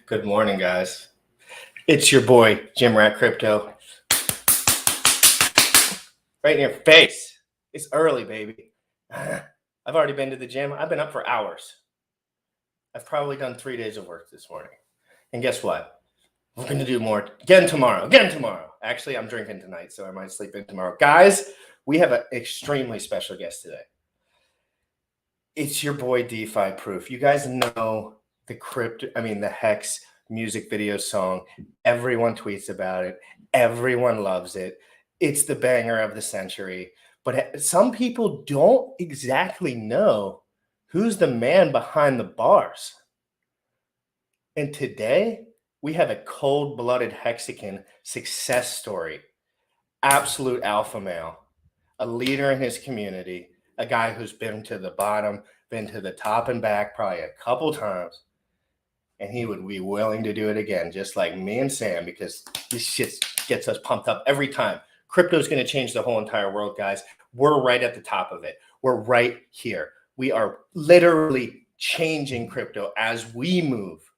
Good morning, guys. It's your boy, Jim Rat Crypto. Right in your face. It's early, baby. I've already been to the gym. I've been up for hours. I've probably done 3 days of work this morning. And guess what? We're going to do more again tomorrow. Actually, I'm drinking tonight, so I might sleep in tomorrow. Guys, we have an extremely special guest today. It's your boy, DeFi Proof. You guys know the Hex music video song. Everyone tweets about it. Everyone loves it. It's the banger of the century. But some people don't exactly know who's the man behind the bars. And today, we have a cold-blooded Hexican success story. Absolute alpha male. A leader in his community. A guy who's been to the bottom, been to the top and back probably a couple times. And he would be willing to do it again, just like me and Sam, because this shit gets us pumped up every time. Crypto is going to change the whole entire world, guys. We're right at the top of it. We're right here. We are literally changing crypto as we move.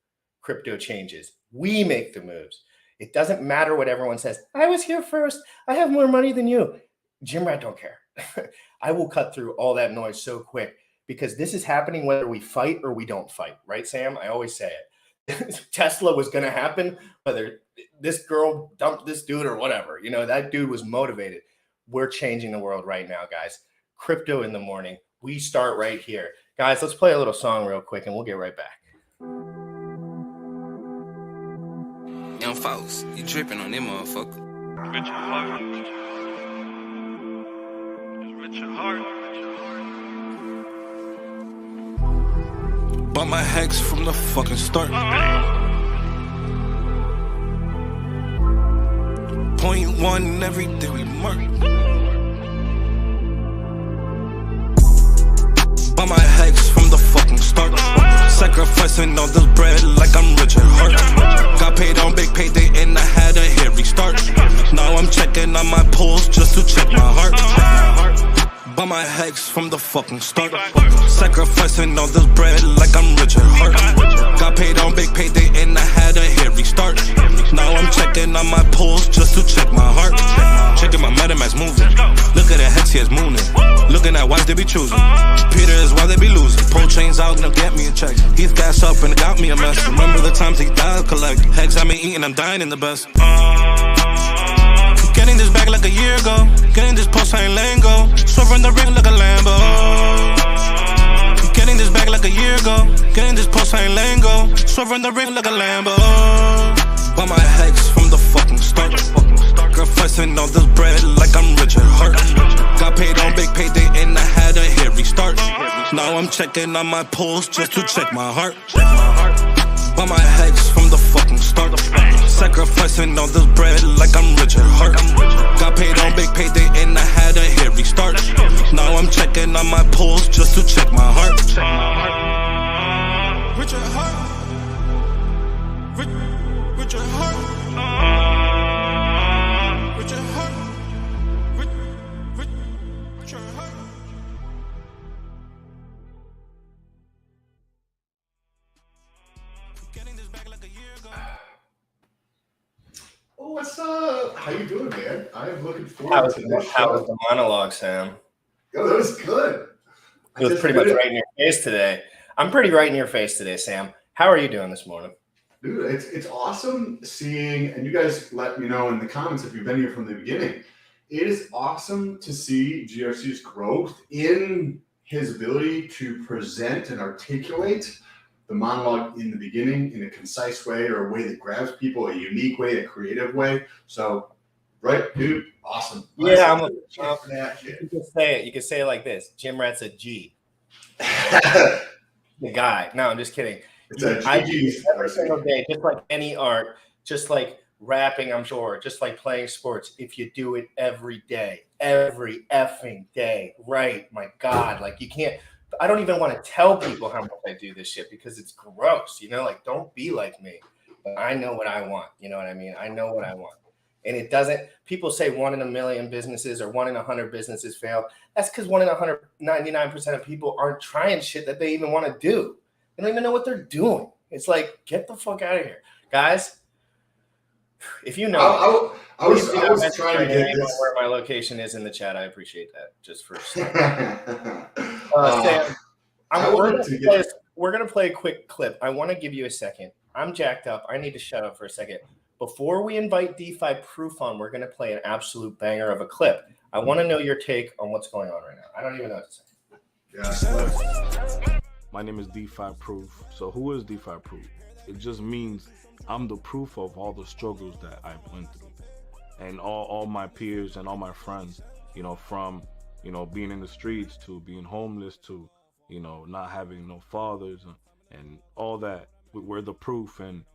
Crypto changes. We make the moves. It doesn't matter what everyone says. I was here first. I have more money than you. Jim Rat don't care. I will cut through all that noise so quick because this is happening whether we fight or we don't fight. Right, Sam? I always say it. Tesla was going to happen, whether this girl dumped this dude or whatever. You know, that dude was motivated. We're changing the world right now, guys. Crypto in the morning. We start right here. Guys, let's play a little song real quick and we'll get right back. Young folks, you tripping on them motherfucker. Richard Heart. Richard Heart. Bought my Hex from the fucking start. Point one every day we mark. Bought my Hex from the fucking start. Sacrificing all this bread like I'm Richard Heart. Got paid on big payday and I had a hit restart. Now I'm checking on my pulse just to check my heart. Bought my Hex from the fucking start. Sacrificing all this bread like I'm Richard Heart. Got paid on big payday and I had a hit restart. Now I'm checking on my pulse just to check my heart. Checking my MetaMask moving. Look at the Hex, here's mooning. Looking at wives they be choosing. Peter is why they be losing. Pull chains out and they'll get me a check. He's gas up and it got me a mess. Remember the times he died collect. Hex I been eating, I'm dying in the best. Getting this back like a year ago. Getting this post, I ain't letting go. Swerving the ring like a Lambo. Getting this back like a year ago. Getting this post, I ain't letting go. Swerving the ring like a Lambo. Bought my Hex from the fucking start. Sacrificing all this bread like I'm Richard Heart. Got paid on big payday and I had a hit restart. Now I'm checking on my pulse just to check my heart. Bought my Hex from the fucking start. Sacrificing all this bread like I'm Richard Heart. Got paid on big payday and I had a hit restart. Now I'm checking on my pulse just to check my heart. Richard Heart. Richard Heart. Richard Heart. Richard Heart. Getting this back like a year ago. Oh, what's up? How you doing, man? I am looking forward to this How was show. the monologue, Sam? Oh, that was good. It was pretty much right in your face today. I'm pretty right in your face today, Sam. How are you doing this morning? Dude, it's awesome seeing, and you guys let me know in the comments if you've been here from the beginning. It is awesome to see GRC's growth in his ability to present and articulate the monologue in the beginning in a concise way or a way that grabs people, a unique way, a creative way. So, right, dude, awesome. Yeah, Check that shit. You can say it. You can say it like this. Jim Rat's a G. The guy. No, I'm just kidding. It's a I do GG. this every single day, just like any art, just like rapping, I'm sure, just like playing sports. If you do it every day, every effing day, right? My God, like you can't. I don't even want to tell people how much I do this shit because it's gross, you know. Like, don't be like me. But I know what I want. You know what I mean? I know what I want. And it doesn't, people say 1 in a million businesses or 1 in 100 businesses fail. That's because 1 in 100, 99% of people aren't trying shit that they even want to do. They don't even know what they're doing. It's like, get the fuck out of here, guys. If you know, I was trying to get this. Where my location is in the chat. I appreciate that. Just for Sam, we're gonna play a quick clip. I want to give you a second. I'm jacked up. I need to shut up for a second. Before we invite DeFi Proof on, we're gonna play an absolute banger of a clip. I want to know your take on what's going on right now. I don't even know what to say. Yeah. My name is DeFi Proof. So who is DeFi Proof? It just means I'm the proof of all the struggles that I went through. And all my peers and all my friends, you know, from, you know, being in the streets to being homeless to, you know, not having no fathers and all that. We're the proof. And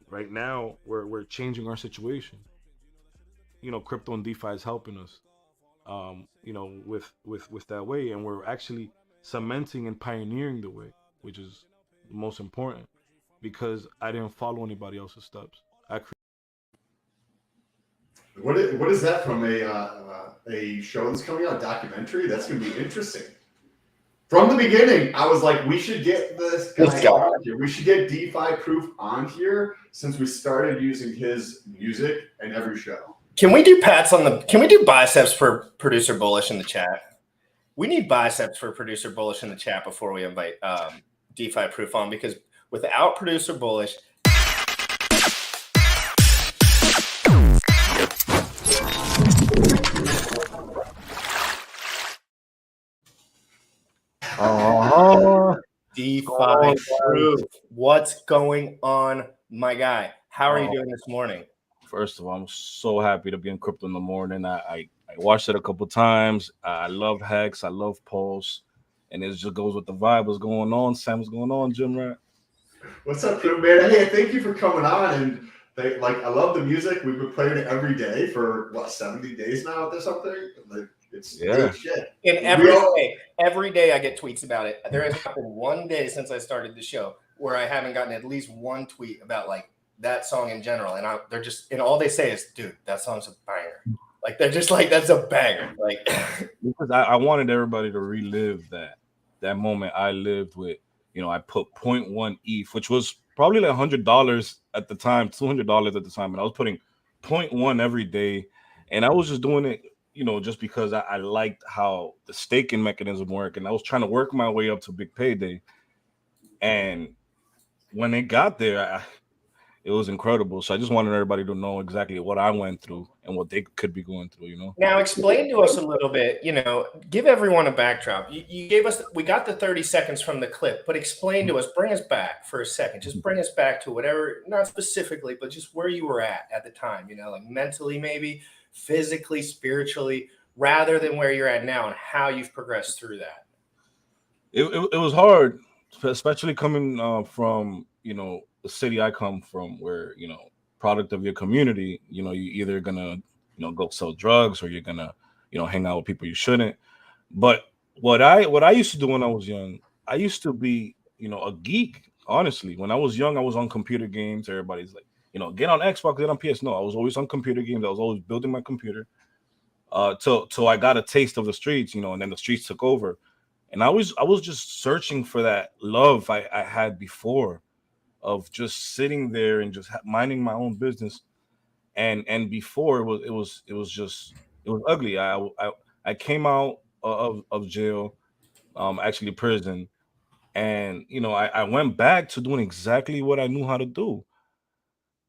right now we're changing our situation. You know, crypto and DeFi is helping us, you know, with that way. And we're actually cementing and pioneering the way, which is the most important, because I didn't follow anybody else's steps. What is that from a show that's coming out, a documentary? That's going to be interesting. From the beginning, I was like, we should get this guy on here. We should get DeFi Proof on here since we started using his music in every show. Can we do can we do biceps for Producer Bullish in the chat? We need biceps for Producer Bullish in the chat before we invite DeFi Proof on, because without Producer Bullish, DeFi Proof. What's going on, my guy? How are you doing this morning? First of all, I'm so happy to be in crypto in the morning. I watched it a couple times. I love Hex. I love Pulse. And it just goes with the vibe. What's going on, Sam? What's going on, Jim Rat? What's up, Proof, man? Hey, thank you for coming on. And I love the music. We've been playing it every day for, 70 days now or something? It's good shit. And every day I get tweets about it. There has not been one day since I started the show where I haven't gotten at least one tweet about that song in general. And they're just, and all they say is, dude, that song's a banger. They're just like, that's a banger. Because I wanted everybody to relive that moment I lived with. You know, I put 0.1 ETH, which was probably like $100 at the time, $200 at the time. And I was putting 0.1 every day. And I was just doing it, you know, just because I liked how the staking mechanism worked. And I was trying to work my way up to big payday. And when it got there, it was incredible. So I just wanted everybody to know exactly what I went through and what they could be going through, you know. Now explain to us a little bit, you know, give everyone a backdrop. You gave us, we got the 30 seconds from the clip, but explain to us, bring us back for a second. Just bring us back to whatever, not specifically, but just where you were at the time, you know, like mentally, maybe physically, spiritually, rather than where you're at now and how you've progressed through that. It was hard, especially coming from, you know, the city I come from, where, you know, product of your community, you know, you either gonna, you know, go sell drugs or you're gonna, you know, hang out with people you shouldn't. But what I used to do when I was young, I used to be, you know, a geek. Honestly, when I was young, I was on computer games. Everybody's like, you know, get on Xbox, get on PS. No, I was always on computer games. I was always building my computer till I got a taste of the streets, you know, and then the streets took over. And I was just searching for that love I had before, of just sitting there and just minding my own business. And before it was ugly. I came out of jail, actually prison, and you know, I went back to doing exactly what I knew how to do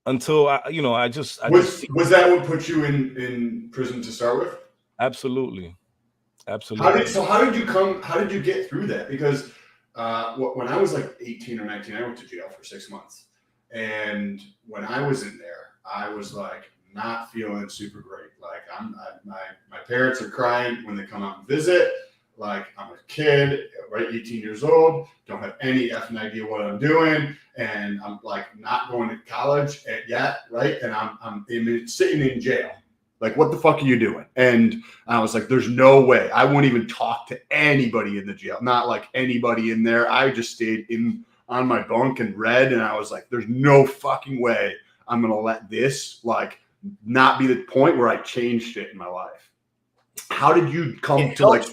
until was that what put you in prison to start with? Absolutely. How did you get through that? Because when I was like 18 or 19, I went to jail for 6 months. And when I was in there, I was like not feeling super great. Like my parents are crying when they come out and visit. Like I'm a kid, right? 18 years old, don't have any effing idea what I'm doing. And I'm like not going to college yet, right? And I'm sitting in jail. Like, what the fuck are you doing? And I was like, there's no way. I won't even talk to anybody in the jail. Not like anybody in there. I just stayed on my bunk and read. And I was like, there's no fucking way I'm going to let this like not be the point where I changed it in my life. How did you come to like,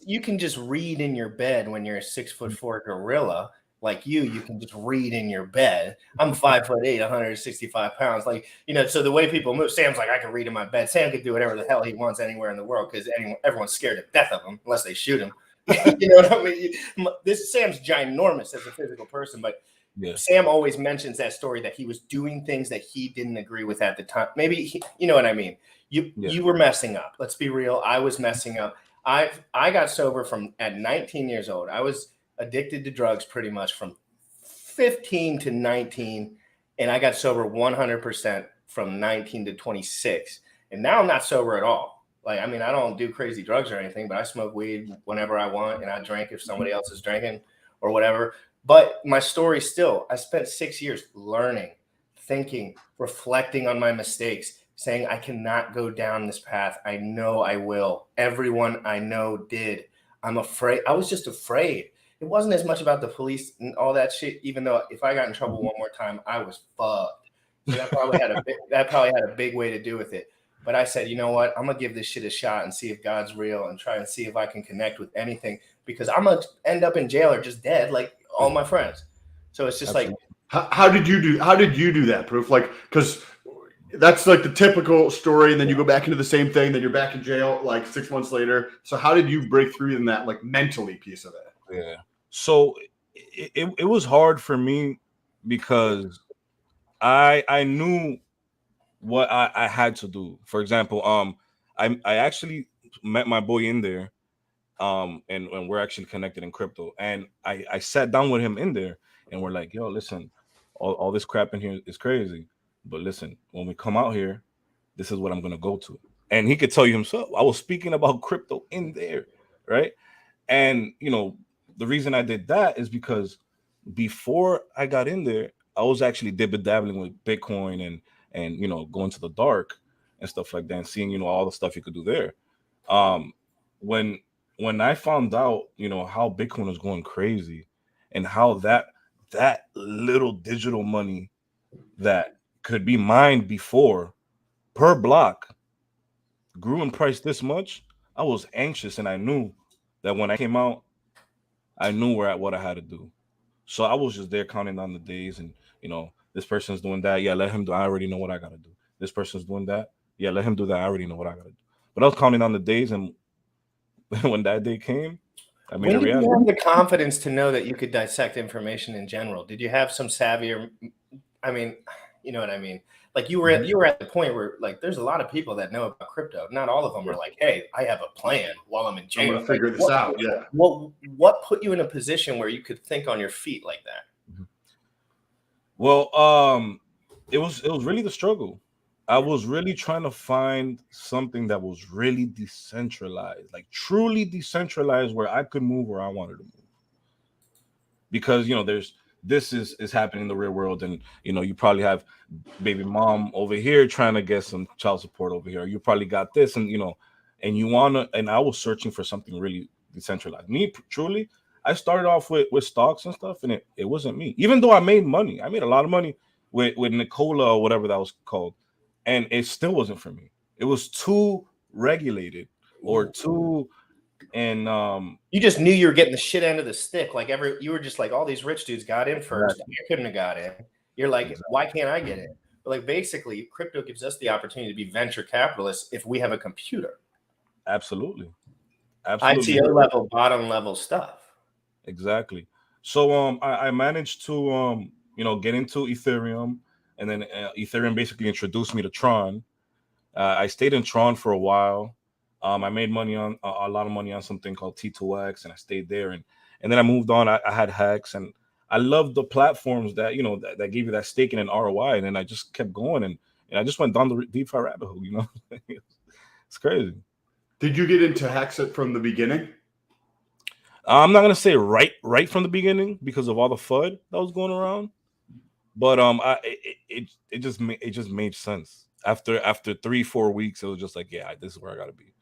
you can just read in your bed when you're a 6'4" gorilla Like you can just read in your bed. I'm 5'8", 165 pounds. Like, so the way people move, Sam's like, I can read in my bed. Sam can do whatever the hell he wants anywhere in the world because everyone's scared to death of him unless they shoot him. You know what I mean? Sam's ginormous as a physical person, but Sam always mentions that story that he was doing things that he didn't agree with at the time. Maybe you know what I mean? You were messing up. Let's be real. I was messing up. I got sober at 19 years old. I was addicted to drugs pretty much from 15 to 19, and I got sober 100% from 19 to 26. And now I'm not sober at all. Like, I mean, I don't do crazy drugs or anything, but I smoke weed whenever I want, and I drink if somebody else is drinking or whatever. But my story still, I spent 6 years learning, thinking, reflecting on my mistakes, saying I cannot go down this path. I know I will. Everyone I know did. I'm afraid. I was just afraid. It wasn't as much about the police and all that shit, even though if I got in trouble one more time, I was fucked. So that probably had a big way to do with it. But I said, you know what? I'm going to give this shit a shot and see if God's real and try and see if I can connect with anything, because I'm going to end up in jail or just dead like all my friends. So it's just like, how did you do that, Proof? Like, because that's like the typical story, and then you go back into the same thing, then you're back in jail like 6 months later. So how did you break through in that like mentally piece of it? Yeah. So it was hard for me because I knew what I had to do. For example, I actually met my boy in there, and we're actually connected in crypto. And I sat down with him in there, and we're like, yo, listen, all this crap in here is crazy. But listen, when we come out here, this is what I'm gonna go to. And he could tell you himself, I was speaking about crypto in there, right? And the reason I did that is because before I got in there, I was actually dabbling with Bitcoin and going to the dark and stuff like that, and seeing all the stuff you could do there. When I found out how Bitcoin was going crazy, and how that little digital money that could be mined before per block grew in price this much, I was anxious, and I knew that when I came out, I knew what I had to do. So I was just there counting down the days, and this person's doing that. Yeah, let him do. I already know what I gotta do. This person's doing that. Yeah, let him do that. I already know what I gotta do. But I was counting down the days, and when that day came, I made when a did reality. you have the confidence to know that you could dissect information in general? Did you have some savvy, or I mean, you know what I mean? Like you were at the point where like there's a lot of people that know about crypto. Not all of them are like, hey, I have a plan while I'm in jail. I'm gonna figure this out. Yeah. What put you in a position where you could think on your feet like that? Well, it was really the struggle. I was really trying to find something that was really decentralized, like truly decentralized, where I could move where I wanted to move. Because this is happening in the real world, and you probably have baby mom over here trying to get some child support over here. You probably got this, and and you wanna. And I was searching for something really decentralized. Me, truly, I started off with stocks and stuff, and it wasn't me. Even though I made money, I made a lot of money with Nicola or whatever that was called, and it still wasn't for me. It was too regulated or too. And you just knew you were getting the shit end of the stick. Like you were just like, all these rich dudes got in first. Exactly. You couldn't have got in. You're like, why can't I get in? But like basically, crypto gives us the opportunity to be venture capitalists if we have a computer. Absolutely. ITO level, bottom level stuff. Exactly. So I managed to get into Ethereum, and then Ethereum basically introduced me to Tron. I stayed in Tron for a while. I made money on a lot of money on something called T2X, and I stayed there, and then I moved on. I had Hex, and I loved the platforms that that gave you that stake in an ROI, and then I just kept going, and I just went down the DeFi rabbit hole. It's crazy. Did you get into Hex from the beginning? I'm not gonna say right from the beginning because of all the FUD that was going around, but it just made sense after 3-4 weeks. It was just like, yeah, this is where I gotta be.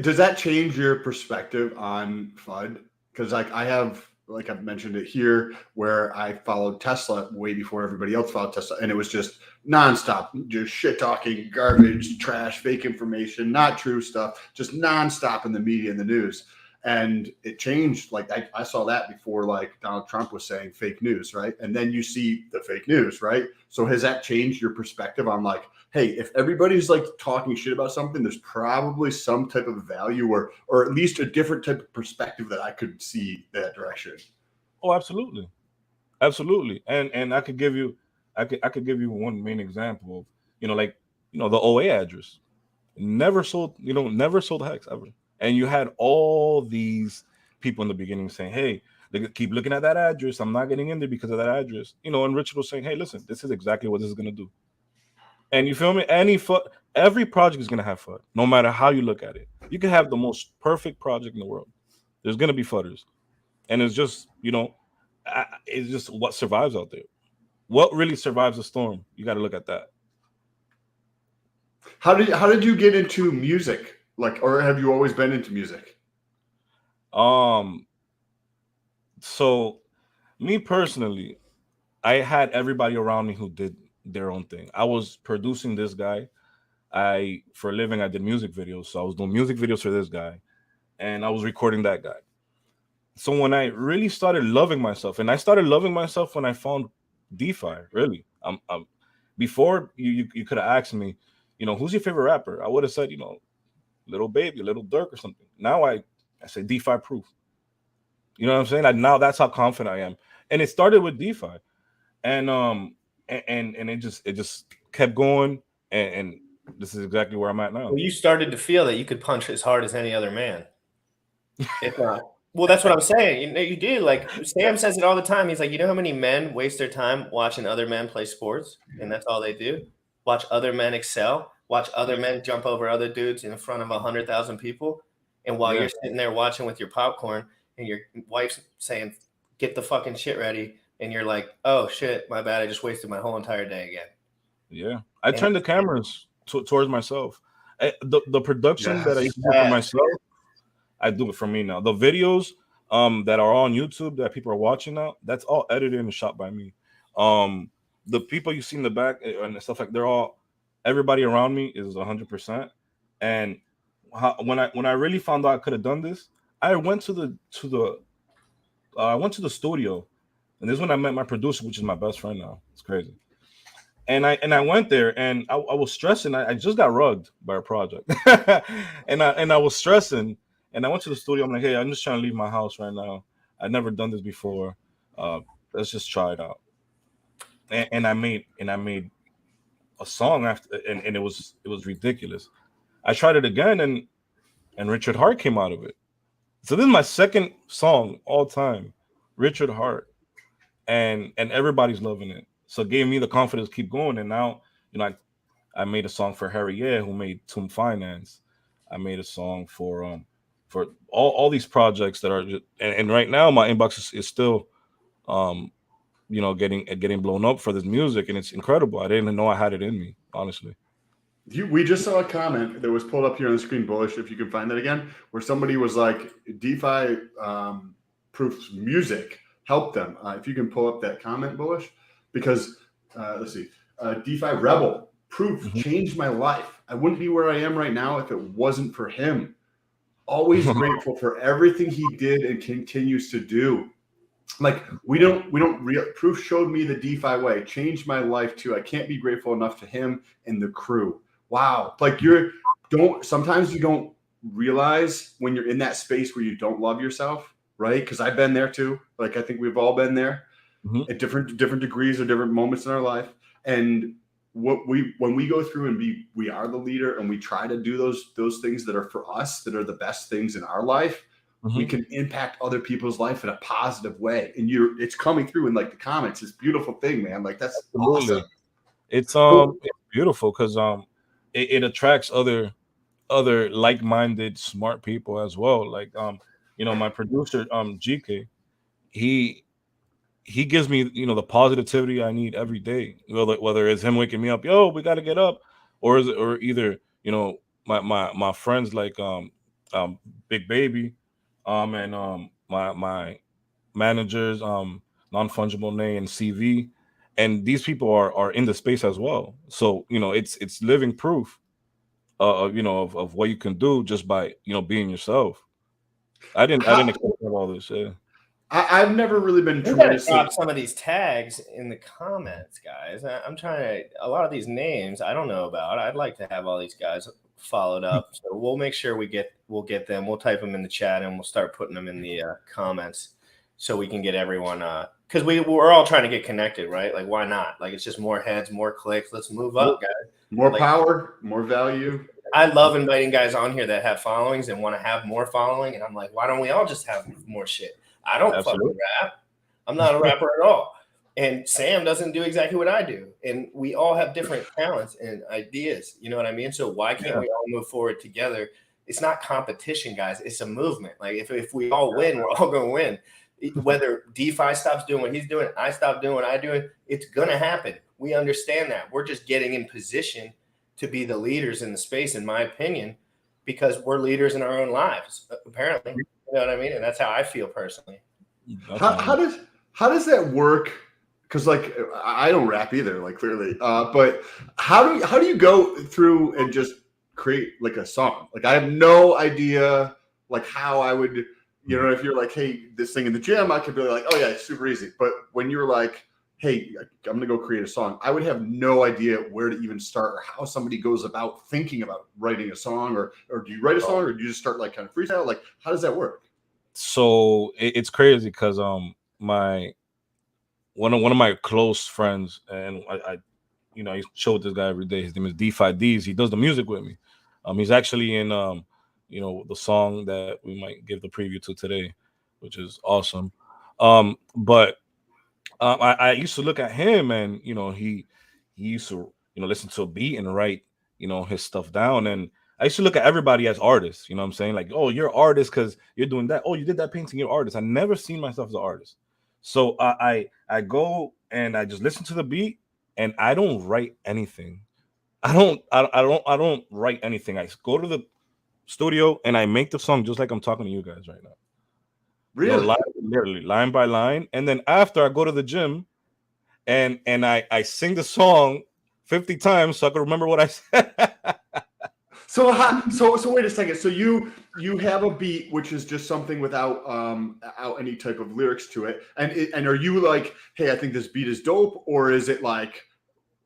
Does that change your perspective on FUD? Because like I've mentioned it here, where I followed Tesla way before everybody else followed Tesla, and it was just nonstop, just shit talking, garbage, trash, fake information, not true stuff, just nonstop in the media and the news. And it changed. Like I saw that before, like Donald Trump was saying fake news, right? And then you see the fake news, right? So has that changed your perspective on like, hey, if everybody's like talking shit about something, there's probably some type of value or at least a different type of perspective that I could see that direction. Oh, absolutely. Absolutely. And I could give you one main example of, like, the OA address. Never sold hex ever. And you had all these people in the beginning saying, hey, they keep looking at that address. I'm not getting in there because of that address. And Richard was saying, hey, listen, this is exactly what this is gonna do. And you feel me? Every project is gonna have FUD, no matter how you look at it. You can have the most perfect project in the world. There's gonna be FUDders. And it's just, it's just what survives out there. What really survives the storm? You got to look at that. How did you get into music? Like, or have you always been into music? So me personally, I had everybody around me who did their own thing. I was producing this guy. For a living, I did music videos. So I was doing music videos for this guy, and I was recording that guy. So when I really started loving myself, and I started loving myself when I found DeFi, really. Before you could have asked me, who's your favorite rapper? I would have said, Little Baby, Little Durk or something. Now I say DeFi proof. You know what I'm saying? Now that's how confident I am. And it started with DeFi. And it just kept going. And this is exactly where I'm at now. Well, you started to feel that you could punch as hard as any other man. If not. Well, that's what I'm saying. You do. Like Sam says it all the time. He's like, how many men waste their time watching other men play sports, and that's all they do? Watch other men excel. Watch other men jump over other dudes in front of 100,000 people. And while you're sitting there watching with your popcorn, and your wife's saying, "Get the fucking shit ready," and you're like, "Oh shit, my bad. I just wasted my whole entire day again." Yeah, I turned the cameras towards myself. The production that I used to do for myself, I do it for me now. The videos that are on YouTube that people are watching now, that's all edited and shot by me. The people you see in the back and stuff like everybody around me is 100%. And when I really found out I could have done this, I went to the studio, and this is when I met my producer, which is my best friend now. It's crazy. And I went there, and I was stressing. I just got rugged by a project, and I was stressing. And I went to the studio. I'm like, hey, I'm just trying to leave my house right now. I've never done this before. Let's just try it out. And I made a song after, and it was ridiculous. I tried it again, and Richard Hart came out of it. So this is my second song all time, Richard Hart, and everybody's loving it. So it gave me the confidence to keep going. And now, I made a song for Harry who made Tomb Finance. I made a song for all these projects that are just, and right now my inbox is still getting blown up for this music, and it's incredible. I didn't even know I had it in me, honestly. We just saw a comment that was pulled up here on the screen, Bullish, if you can find that again, where somebody was like, DeFi proofs music helped them. If you can pull up that comment, Bullish, because let's see, DeFi Rebel proof changed my life. I wouldn't be where I am right now if it wasn't for him. Always grateful for everything he did and continues to do. Like proof showed me the DeFi way, changed my life too. I can't be grateful enough to him and the crew. Wow. Like sometimes you don't realize when you're in that space where you don't love yourself, right? Because I've been there too. Like I think we've all been there at different degrees or different moments in our life. And when we go through and we are the leader and we try to do those things that are for us, that are the best things in our life, we can impact other people's life in a positive way. And it's coming through in like the comments. It's a beautiful thing, man. Like that's awesome. It's beautiful because it attracts other like-minded smart people as well. Like my producer GK, he gives me the positivity I need every day. Whether it's him waking me up, yo, we got to get up, or either my friends like Big Baby, and my managers, non-fungible name and CV, and these people are in the space as well. So it's living proof of what you can do just by being yourself. I didn't expect all this. Yeah. I've never really been We gotta tremendously. drop some of these tags in the comments, guys. I'm trying to. A lot of these names I don't know about. I'd like to have all these guys followed up. So we'll make sure we'll get them. We'll type them in the chat and we'll start putting them in the comments so we can get everyone. Because we're all trying to get connected, right? Like, why not? Like, it's just more heads, more clicks. Let's move up, guys. More Like, power, more value. I love inviting guys on here that have followings and want to have more following. And I'm like, why don't we all just have more shit? I don't fucking rap. I'm not a rapper at all. And Sam doesn't do exactly what I do. And we all have different talents and ideas. You know what I mean? So why can't we all move forward together? It's not competition, guys. It's a movement. Like if we all win, we're all going to win. Whether DeFi stops doing what he's doing, I stop doing what I'm doing, it's going to happen. We understand that. We're just getting in position to be the leaders in the space, in my opinion, because we're leaders in our own lives, apparently. You know what I mean? And that's how I feel personally. How does that work? Because like I don't rap either, like clearly. But how do you go through and just create like a song? Like I have no idea like how I would, you know, if you're like, hey, this thing in the gym, I could be like, oh yeah, it's super easy. But when you're like, hey, I'm gonna go create a song, I would have no idea where to even start or how somebody goes about thinking about writing a song, or do you write a song or do you just start like kind of freestyle? Like how does that work? So it's crazy because one of my close friends, and I show this guy every day. His name is DeFi D's. He does the music with me. He's actually in the song that we might give the preview to today, which is awesome. But I used to look at him, and he used to listen to a beat and write his stuff down. And I used to look at everybody as artists. You know what I'm saying? Like, oh, you're an artist because you're doing that. Oh, you did that painting, you're an artist. I never seen myself as an artist. So I go and I just listen to the beat, and I don't write anything. I don't write anything. I go to the studio and I make the song just like I'm talking to you guys right now. Really? Literally line by line. And then after I go to the gym and I sing the song 50 times so I can remember what I said. So wait a second. So you have a beat which is just something without any type of lyrics to it, and are you like, hey, I think this beat is dope, or is it like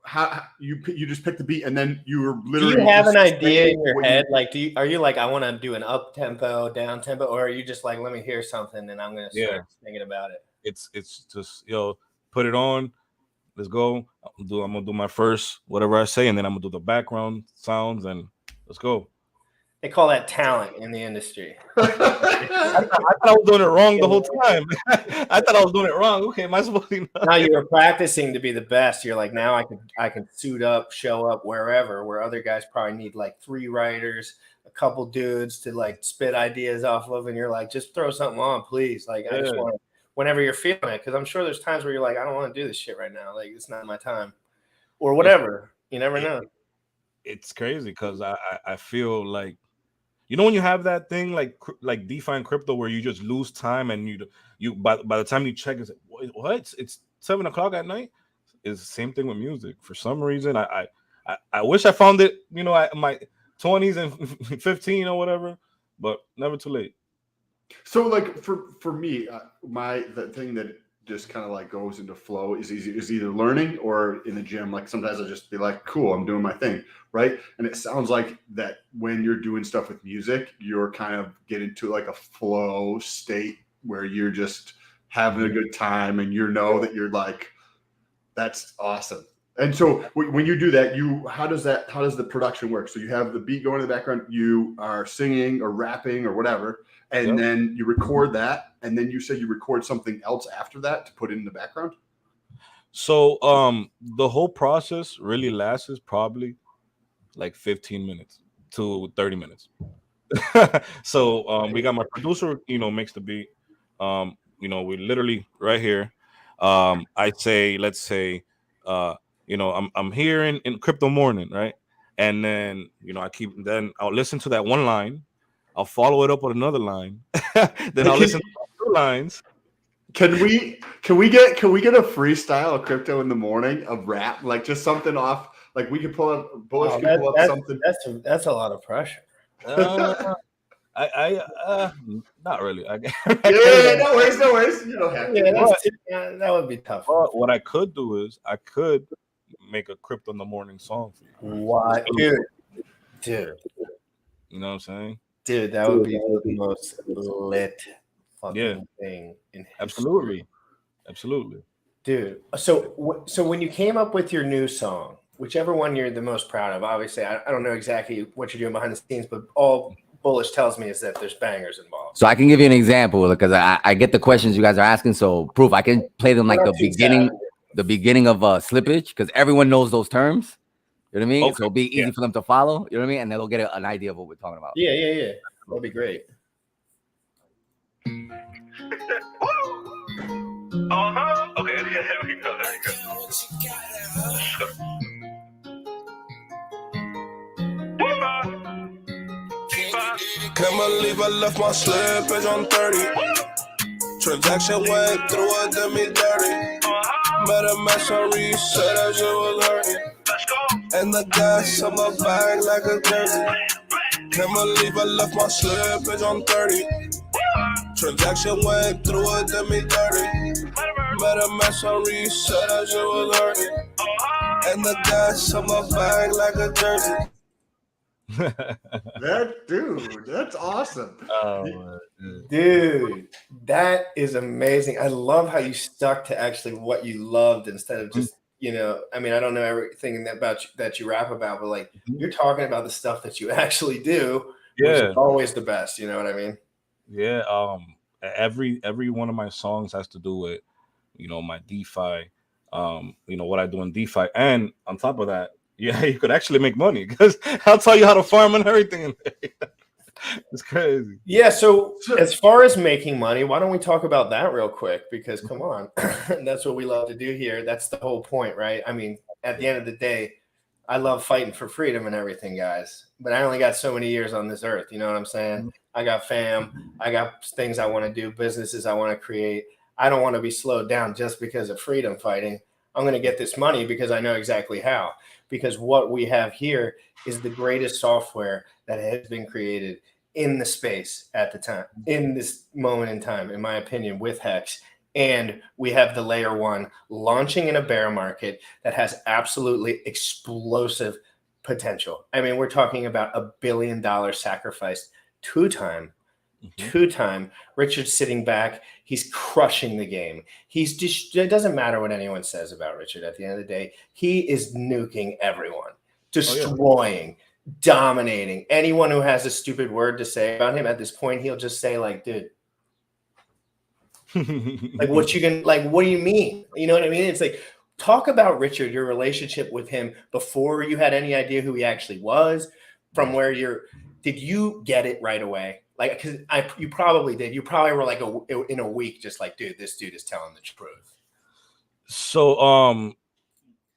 how you just pick the beat and then you're literally? Do you have an idea in your head? Like, are you like, I want to do an up tempo, down tempo, or are you just like, let me hear something and I'm gonna start thinking about it? It's just put it on. Let's go. I'm gonna do my first whatever I say, and then I'm gonna do the background sounds and. Let's go. They call that talent in the industry. I thought I was doing it wrong the whole time. I thought I was doing it wrong. Okay, am I supposed to? Now you were practicing to be the best. You're like, now I can suit up, show up wherever. Where other guys probably need like 3 writers, a couple dudes to like spit ideas off of, and you're like, just throw something on, please. Like I just want to, whenever you're feeling it, because I'm sure there's times where you're like, I don't want to do this shit right now. Like it's not my time, or whatever. You never know. It's crazy because I feel like, when you have that thing like DeFi and crypto where you just lose time, and you by the time you check, it's like, what? It's 7 o'clock at night. It's the same thing with music. For some reason, I wish I found it, at my 20s and 15 or whatever, but never too late. So like for me, the thing that just kind of like goes into flow is either learning or in the gym. Like sometimes I'll just be like, cool, I'm doing my thing, right? And it sounds like that when you're doing stuff with music, you're kind of getting to like a flow state where you're just having a good time, and that you're like, that's awesome. And so when you do that, how does the production work? So you have the beat going in the background, you are singing or rapping or whatever, and then you record that, and then you said you record something else after that to put in the background. So the whole process really lasts probably like 15 minutes to 30 minutes. So we got my producer, makes the beat. We literally right here. Let's say I'm here in crypto morning, right? And then then I'll listen to that one line, I'll follow it up with another line, then I'll listen to 2 lines. Can we get a freestyle of crypto in the morning of rap, like just something off? Like we could pull up something. That's a lot of pressure. Not really. I Yeah, no worries, no worries. You don't have to. Yeah, But, that would be tough. but what I could do is I could make a Crypto in the Morning song for you. What, dude, You know what I'm saying? dude, that would be the most lit fucking Yeah. thing in history. Absolutely. Dude. So when you came up with your new song, whichever one you're the most proud of, obviously I don't know exactly what you're doing behind the scenes, but all Bullish tells me is that there's bangers involved. So I can give you an example because I get the questions you guys are asking. So proof, I can play them like the beginning of slippage because everyone knows those terms. You know what I mean? Okay. So it'll be easy for them to follow. You know what I mean? And they'll get an idea of what we're talking about. Yeah. That'd be great. Okay, there we go. Can't believe I left my slippage on 30. Transaction went through it, did me dirty. Met a mess on reset, that shit was hurting. And the gas on my bag like a jersey. Can't believe I left my slippage on 30. Transaction went through it, did me dirty. Met a mess on reset, that shit was hurting. And the gas on my bag like a jersey. That's awesome. Dude, that is amazing. I love how you stuck to actually what you loved instead of just, I mean, I don't know everything about you, that you rap about, but like you're talking about the stuff that you actually do, which is always the best. You know what I mean? Yeah. Every one of my songs has to do with, my DeFi, what I do in DeFi. And on top of that, yeah, you could actually make money because I'll tell you how to farm and everything. It's crazy. Yeah. So as far as making money, why don't we talk about that real quick? Because come on, that's what we love to do here. That's the whole point, right? I mean, at the end of the day, I love fighting for freedom and everything, guys. But I only got so many years on this earth. You know what I'm saying? I got fam. I got things I want to do, businesses I want to create. I don't want to be slowed down just because of freedom fighting. I'm going to get this money because I know exactly how. Because what we have here is the greatest software that has been created in the space at the time, in this moment in time, in my opinion, with Hex. And we have the layer one launching in a bear market that has absolutely explosive potential. I mean, we're talking about $1 billion sacrificed two-time. Richard's sitting back. He's crushing the game. He's just, it doesn't matter what anyone says about Richard. At the end of the day, he is nuking everyone, destroying, dominating. Anyone who has a stupid word to say about him at this point, he'll just say like, dude, like what do you mean? You know what I mean? It's like, talk about Richard, your relationship with him before you had any idea who he actually was, from where did you get it right away? Like, because you probably did. You probably were like in a week, just like, dude, this dude is telling the truth. So,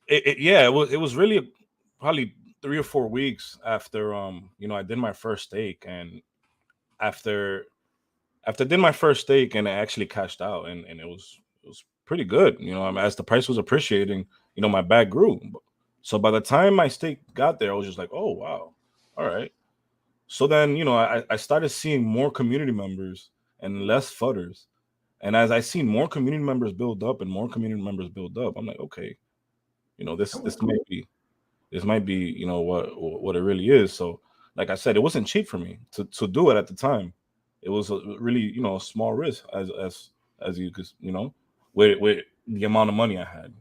it was really probably 3 or 4 weeks after, I did my first stake, and after I did my first stake, and I actually cashed out, and it was pretty good. As the price was appreciating, my bag grew. So by the time my stake got there, I was just like, oh wow, all right. So then, I started seeing more community members and less fudders. And as I seen more community members build up and more community members build up, I'm like, okay, this might be, what it really is. So like I said, it wasn't cheap for me to do it at the time. It was a really, a small risk as you could, with the amount of money I had.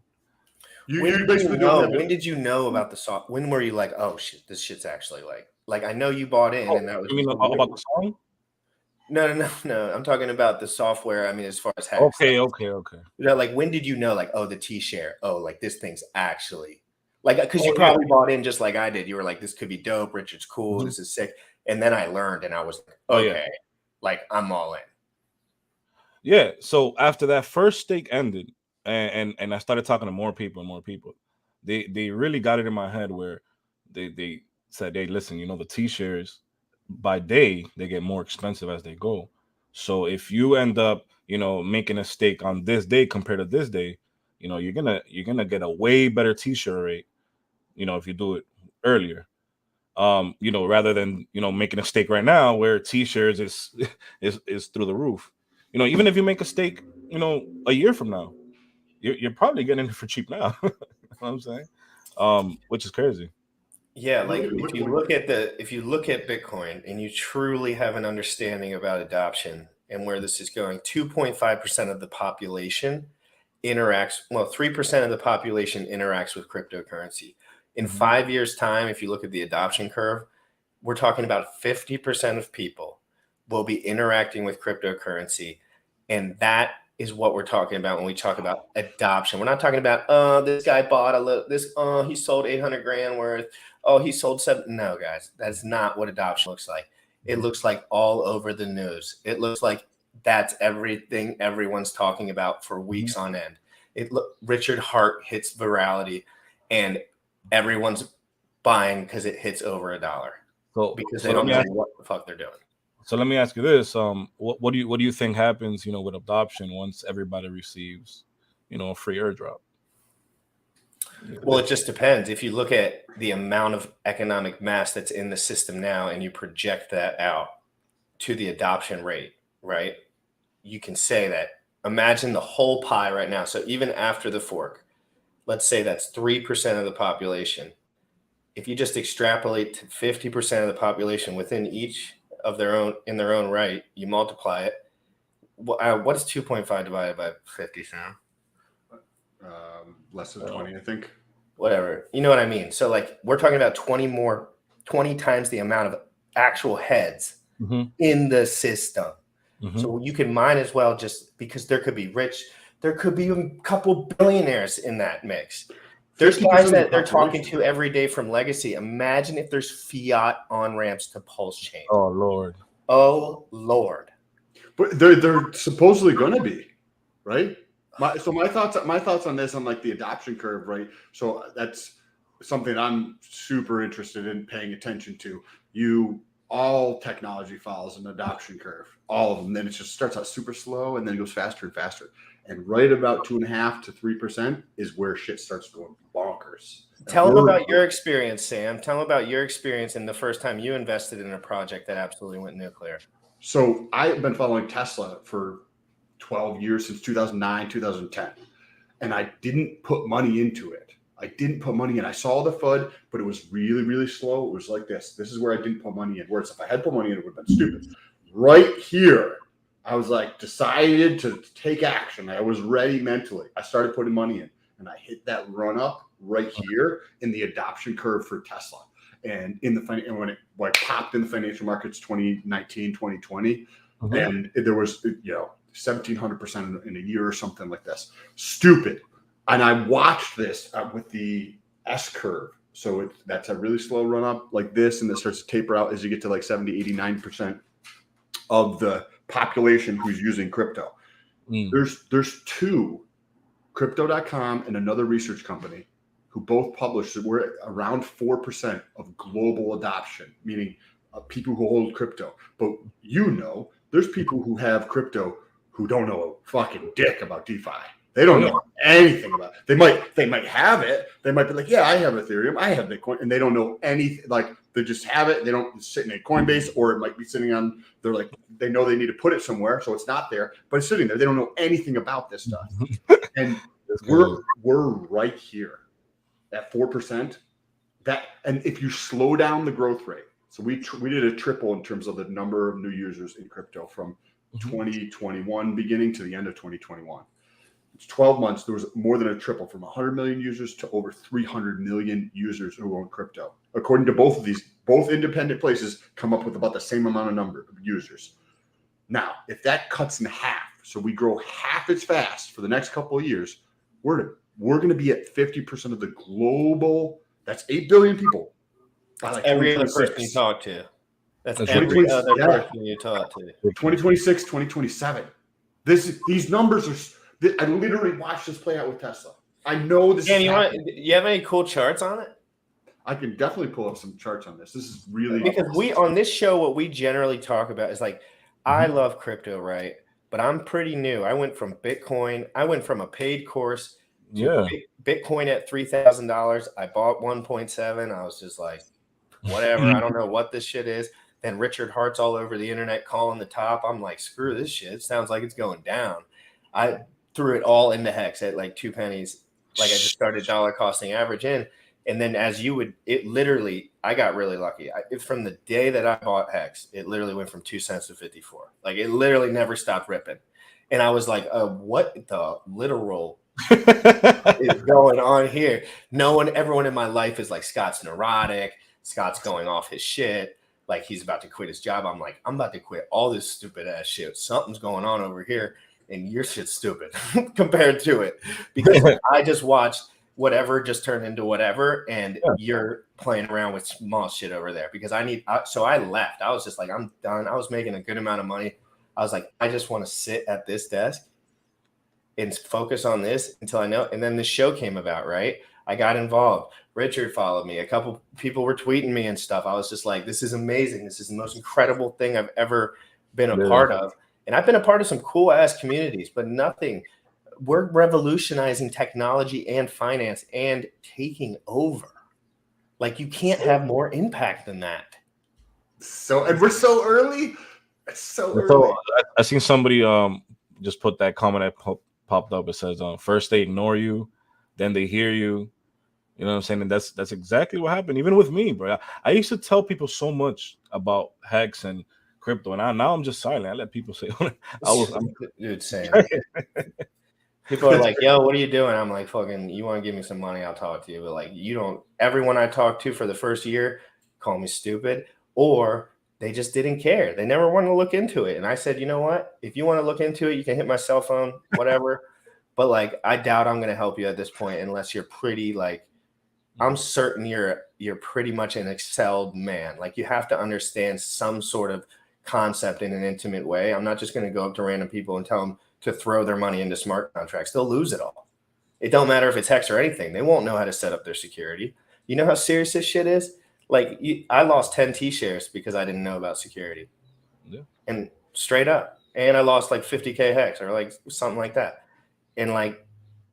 When did you know about the soft? When were you like, oh shit, this shit's actually like I know you bought in, and that was. You mean about the song? No. I'm talking about the software. I mean, as far as Hex. Okay. Like, when did you know, like, oh, the T-share, oh, like this thing's actually like, because you probably bought in just like I did. You were like, this could be dope. Richard's cool. This is sick. And then I learned, and I was like, okay, like I'm all in. Yeah. So after that first stake ended, and I started talking to more people and more people, they really got it in my head where they said, hey, listen, the T-shares by day, they get more expensive as they go. So if you end up, making a stake on this day compared to this day, you're gonna get a way better T-share rate, if you do it earlier. rather than making a stake right now where T-shares is through the roof. Even if you make a stake, a year from now, you're probably getting it for cheap now. You know what I'm saying? Which is crazy. Yeah, like if you look at Bitcoin and you truly have an understanding about adoption and where this is going, 2.5% of the population interacts. Well, 3% of the population interacts with cryptocurrency. In 5 years' time, if you look at the adoption curve, we're talking about 50% of people will be interacting with cryptocurrency, and that is what we're talking about when we talk about adoption. We're not talking about this guy bought he sold 800 grand worth. Oh, he sold 7. No, guys, that's not what adoption looks like. It looks like all over the news. It looks like that's everything everyone's talking about for weeks on end. Richard Hart hits virality, and everyone's buying because it hits over $1. Because they don't know what the fuck they're doing. So let me ask you this: what do you think happens, with adoption once everybody receives, a free airdrop? Well, it just depends. If you look at the amount of economic mass that's in the system now, and you project that out to the adoption rate, right? You can say that. Imagine the whole pie right now. So even after the fork, let's say that's 3% of the population. If you just extrapolate to 50% of the population within each of their own right, you multiply it. What is 2.5 divided by 50, Sam? Less than 20, I think. Whatever. You know what I mean? So like we're talking about 20 times the amount of actual heads in the system. So you can might as well, just because there could be a couple billionaires in that mix. There's guys that they're talking to every day from Legacy. Imagine if there's fiat on-ramps to Pulse Chain. Oh, Lord. Oh, Lord. But they're supposedly going to be, right? My thoughts on this, on like the adoption curve, right? So that's something I'm super interested in paying attention to. All technology follows an adoption curve, all of them. Then it just starts out super slow and then it goes faster and faster. And right about 2.5 to 3% is where shit starts going bonkers. Tell them about your experience, Sam. Tell them about your experience in the first time you invested in a project that absolutely went nuclear. So I've been following Tesla for 12 years, since 2009, 2010. And I didn't put money into it. I didn't put money in. I saw the FUD, but it was really, really slow. It was like this. This is where I didn't put money in. Whereas if I had put money in, it would have been stupid. Right here, I was like decided to take action. I was ready mentally. I started putting money in, and I hit that run up right here in the adoption curve for Tesla. And when it like popped in the financial markets 2019, 2020, and there was 1,700% in a year or something like this. Stupid. And I watched this with the S curve. So that's a really slow run up like this, and it starts to taper out as you get to like 70, 89% of the population who's using crypto. There's two, Crypto.com and another research company, who both published that we're around 4% of global adoption, meaning people who hold crypto. But there's people who have crypto who don't know a fucking dick about DeFi. They don't know anything about it. They might have it. They might be like, yeah, I have Ethereum, I have Bitcoin, and they don't know anything. Like they just have it. They don't sit in a Coinbase, or it might be sitting on. They're like, they know they need to put it somewhere, so it's not there, but it's sitting there. They don't know anything about this stuff, and we're right here at 4%. And if you slow down the growth rate, so we did a triple in terms of the number of new users in crypto from 2021 beginning to the end of 2021. 12 months, there was more than a triple, from 100 million users to over 300 million users who own crypto. According to both of these, both independent places come up with about the same amount of number of users. Now, if that cuts in half, so we grow half as fast for the next couple of years, we're going to be at 50% of the global. That's 8 billion people. That's every other person you talk to. That's every other person you talk to. 2026, 2027. These numbers are. I literally watched this play out with Tesla. I know this. Dan, you have any cool charts on it? I can definitely pull up some charts on this. This is really, because on this show, what we generally talk about is like, I love crypto, right? But I'm pretty new. I went from Bitcoin. I went from a paid course to Bitcoin at $3,000. I bought 1.7. I was just like, whatever. I don't know what this shit is. Then Richard Hart's all over the internet calling the top. I'm like, screw this shit. It sounds like it's going down. I threw it all into Hex at like 2 pennies. Like I just started dollar costing average in. And then it literally, I got really lucky. From the day that I bought Hex, it literally went from 2 cents to 54. Like it literally never stopped ripping. And I was like, what the literal is going on here? Everyone in my life is like, Scott's neurotic. Scott's going off his shit. Like he's about to quit his job. I'm like, I'm about to quit all this stupid ass shit. Something's going on over here. And your shit's stupid compared to it. Because I just watched whatever just turned into whatever. And you're playing around with small shit over there. Because so I left. I was just like, I'm done. I was making a good amount of money. I was like, I just want to sit at this desk and focus on this until I know. And then the show came about, right? I got involved. Richard followed me. A couple people were tweeting me and stuff. I was just like, this is amazing. This is the most incredible thing I've ever been a part of. And I've been a part of some cool ass communities, but nothing. We're revolutionizing technology and finance and taking over. Like you can't have more impact than that. And we're so early. It's so early. I seen somebody just put that comment that popped up. It says, first they ignore you, then they hear you. You know what I'm saying? And that's exactly what happened. Even with me, bro. I used to tell people so much about Hex and crypto, and now I'm just silent. I let people say, Dude, same. People are like, yo, what are you doing? I'm like, fucking, you want to give me some money, I'll talk to you. But like, everyone I talked to for the first year call me stupid, or they just didn't care. They never wanted to look into it. And I said, you know what? If you want to look into it, you can hit my cell phone, whatever. But like, I doubt I'm going to help you at this point unless you're pretty like, I'm certain you're pretty much an excelled man. Like you have to understand some sort of concept in an intimate way. I'm not just going to go up to random people and tell them to throw their money into smart contracts. They'll lose it all. It don't matter if it's Hex or anything. They won't know how to set up their security. You know how serious this shit is? Like I lost 10 T-shares because I didn't know about security. Yeah. And straight up. And I lost like 50K Hex or like something like that. And like,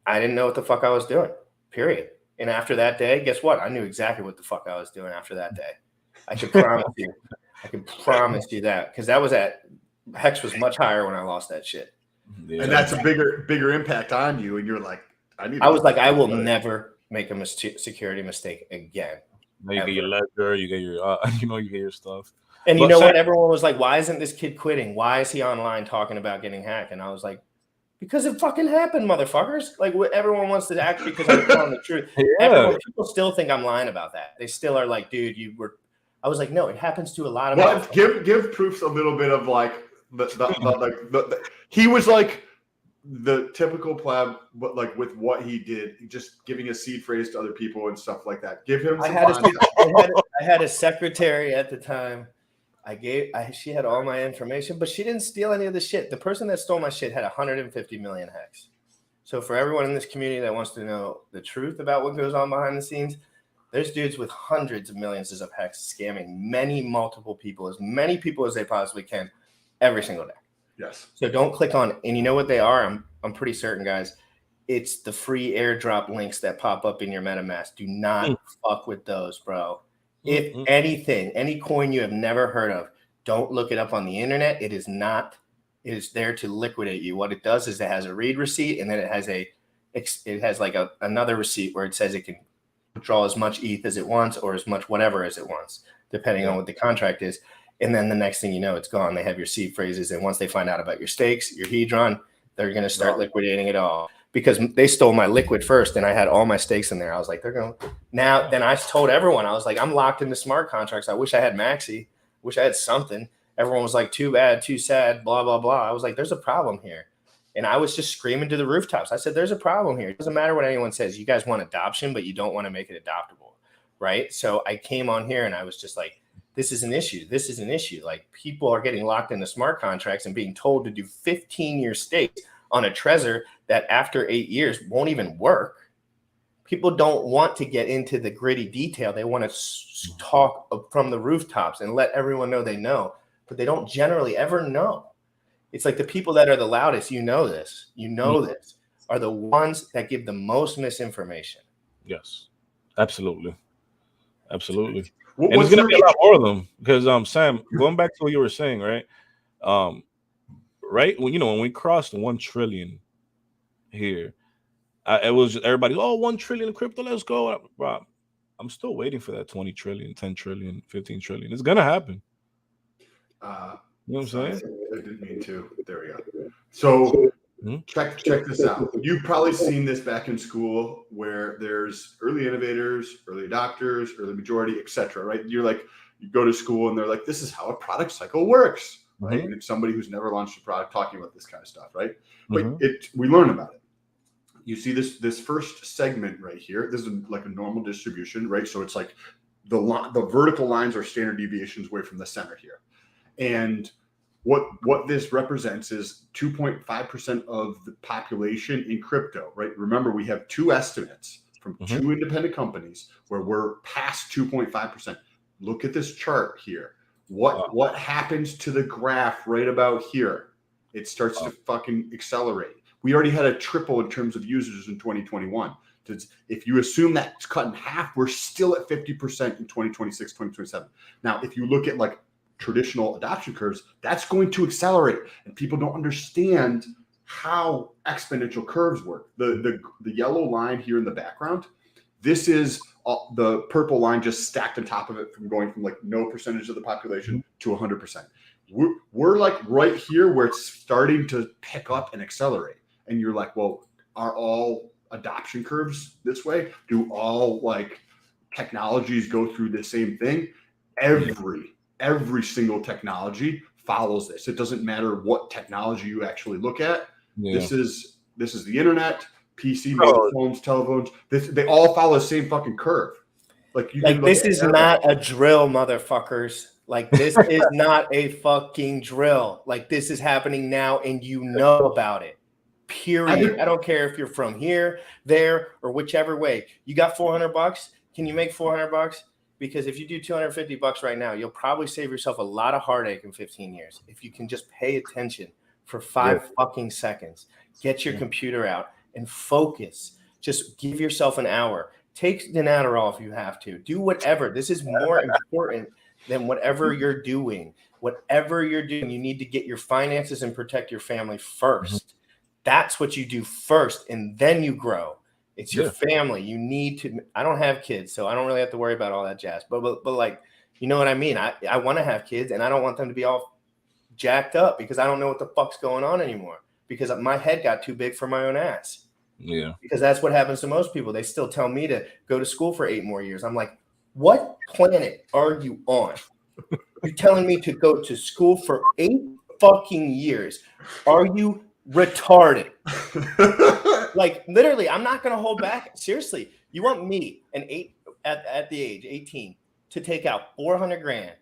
I didn't know what the fuck I was doing, period. And after that day, guess what? I knew exactly what the fuck I was doing after that day. I can promise you. I can promise you that. Because that was Hex was much higher when I lost that shit. Yeah. And that's a bigger impact on you. And you're like, I was like, I will never make a security mistake again. Now you get your ledger, you get your, you get your stuff. And you know what? Everyone was like, why isn't this kid quitting? Why is he online talking about getting hacked? And I was like, because it fucking happened, motherfuckers. Like everyone wants to act because I'm telling the truth. People still think I'm lying about that. They still are like, dude, you were. I was like, no, it happens to a lot of. Give Proofs a little bit of like he was like the typical pleb, but like with what he did, just giving a seed phrase to other people and stuff like that. Give him. I had a secretary at the time. She had all my information, but she didn't steal any of the shit. The person that stole my shit had 150 million Hex. So for everyone in this community that wants to know the truth about what goes on behind the scenes, there's dudes with hundreds of millions of Hex scamming multiple people, as many people as they possibly can every single day. Yes. So don't click on, and you know what they are? I'm pretty certain, guys. It's the free airdrop links that pop up in your MetaMask. Do not fuck with those, bro. If anything, any coin you have never heard of, don't look it up on the internet. It is not. It is there to liquidate you. What it does is it has a read receipt, and then it has like another receipt where it says it can withdraw as much ETH as it wants or as much whatever as it wants, depending on what the contract is. And then the next thing you know, it's gone. They have your seed phrases, and once they find out about your stakes, your Hedron, they're going to start liquidating it all. Because they stole my liquid first, and I had all my stakes in there. I was like, they're going now. Then I told everyone, I was like, I'm locked into smart contracts. I wish I had Maxi. Wish I had something. Everyone was like, too bad, too sad, blah, blah, blah. I was like, there's a problem here. And I was just screaming to the rooftops. I said, there's a problem here. It doesn't matter what anyone says. You guys want adoption, but you don't want to make it adoptable. Right. So I came on here and I was just like, this is an issue. This is an issue. Like people are getting locked into smart contracts and being told to do 15-year stakes on a Trezor that after 8 years won't even work. People don't want to get into the gritty detail. They want to talk from the rooftops and let everyone know they know, but they don't generally ever know. It's like the people that are the loudest, this, this, are the ones that give the most misinformation. Yes, absolutely. Absolutely. What, And what's it's gonna your be a lot more of them because Sam, going back to what you were saying, right? Right when we crossed 1 trillion here, it was just everybody, 1 trillion in crypto, let's go. Bro, I'm still waiting for that 20 trillion, 10 trillion, 15 trillion. It's gonna happen. You know what I'm sorry, saying? I didn't mean to. There we go. So Mhm. check this out. You've probably seen this back in school where there's early innovators, early adopters, early majority, etc. Right? You're like, you go to school and they're like, this is how a product cycle works, right? And it's somebody who's never launched a product talking about this kind of stuff, right? But we learn about it. You see this first segment right here. This is like a normal distribution, right? So it's like the vertical lines are standard deviations away from the center here. And what this represents is 2.5% of the population in crypto, right? Remember, we have 2 estimates from 2 independent companies where we're past 2.5%. Look at this chart here. What happens to the graph right about here? It starts to fucking accelerate. We already had a triple in terms of users in 2021. If you assume that's cut in half, we're still at 50% in 2026, 2027. Now, if you look at like traditional adoption curves, that's going to accelerate, and people don't understand how exponential curves work. The yellow line here in the background, this is the purple line just stacked on top of it from going from like no percentage of the population to 100%. We're like right here where it's starting to pick up and accelerate, and you're like, well, are all adoption curves this way? Do all like technologies go through the same thing? Every single technology follows this. It doesn't matter what technology you actually look at. This is the internet, PC, mobile phones, telephones. They all follow the same fucking curve. Like this is not a drill, motherfuckers. Like this is not a fucking drill. Like this is happening now, and you know about it. Period. I don't care if you're from here, there, or whichever way. You got $400. Can you make $400? Because if you do $250 right now, you'll probably save yourself a lot of heartache in 15 years. If you can just pay attention for 5 fucking seconds, get your computer out and focus. Just give yourself an hour. Take an Adderall if you have to. Do whatever. This is more important than whatever you're doing. Whatever you're doing, you need to get your finances and protect your family first. That's what you do first, and then you grow. It's your family. You need to. I don't have kids, so I don't really have to worry about all that jazz. But like, you know what I mean? I want to have kids, and I don't want them to be all jacked up because I don't know what the fuck's going on anymore. Because my head got too big for my own ass. Yeah. Because that's what happens to most people. They still tell me to go to school for 8 more years. I'm like, what planet are you on? You're telling me to go to school for 8 fucking years. Are you retarded? Like literally, I'm not gonna hold back. Seriously, you want me at the age 18 to take out $400,000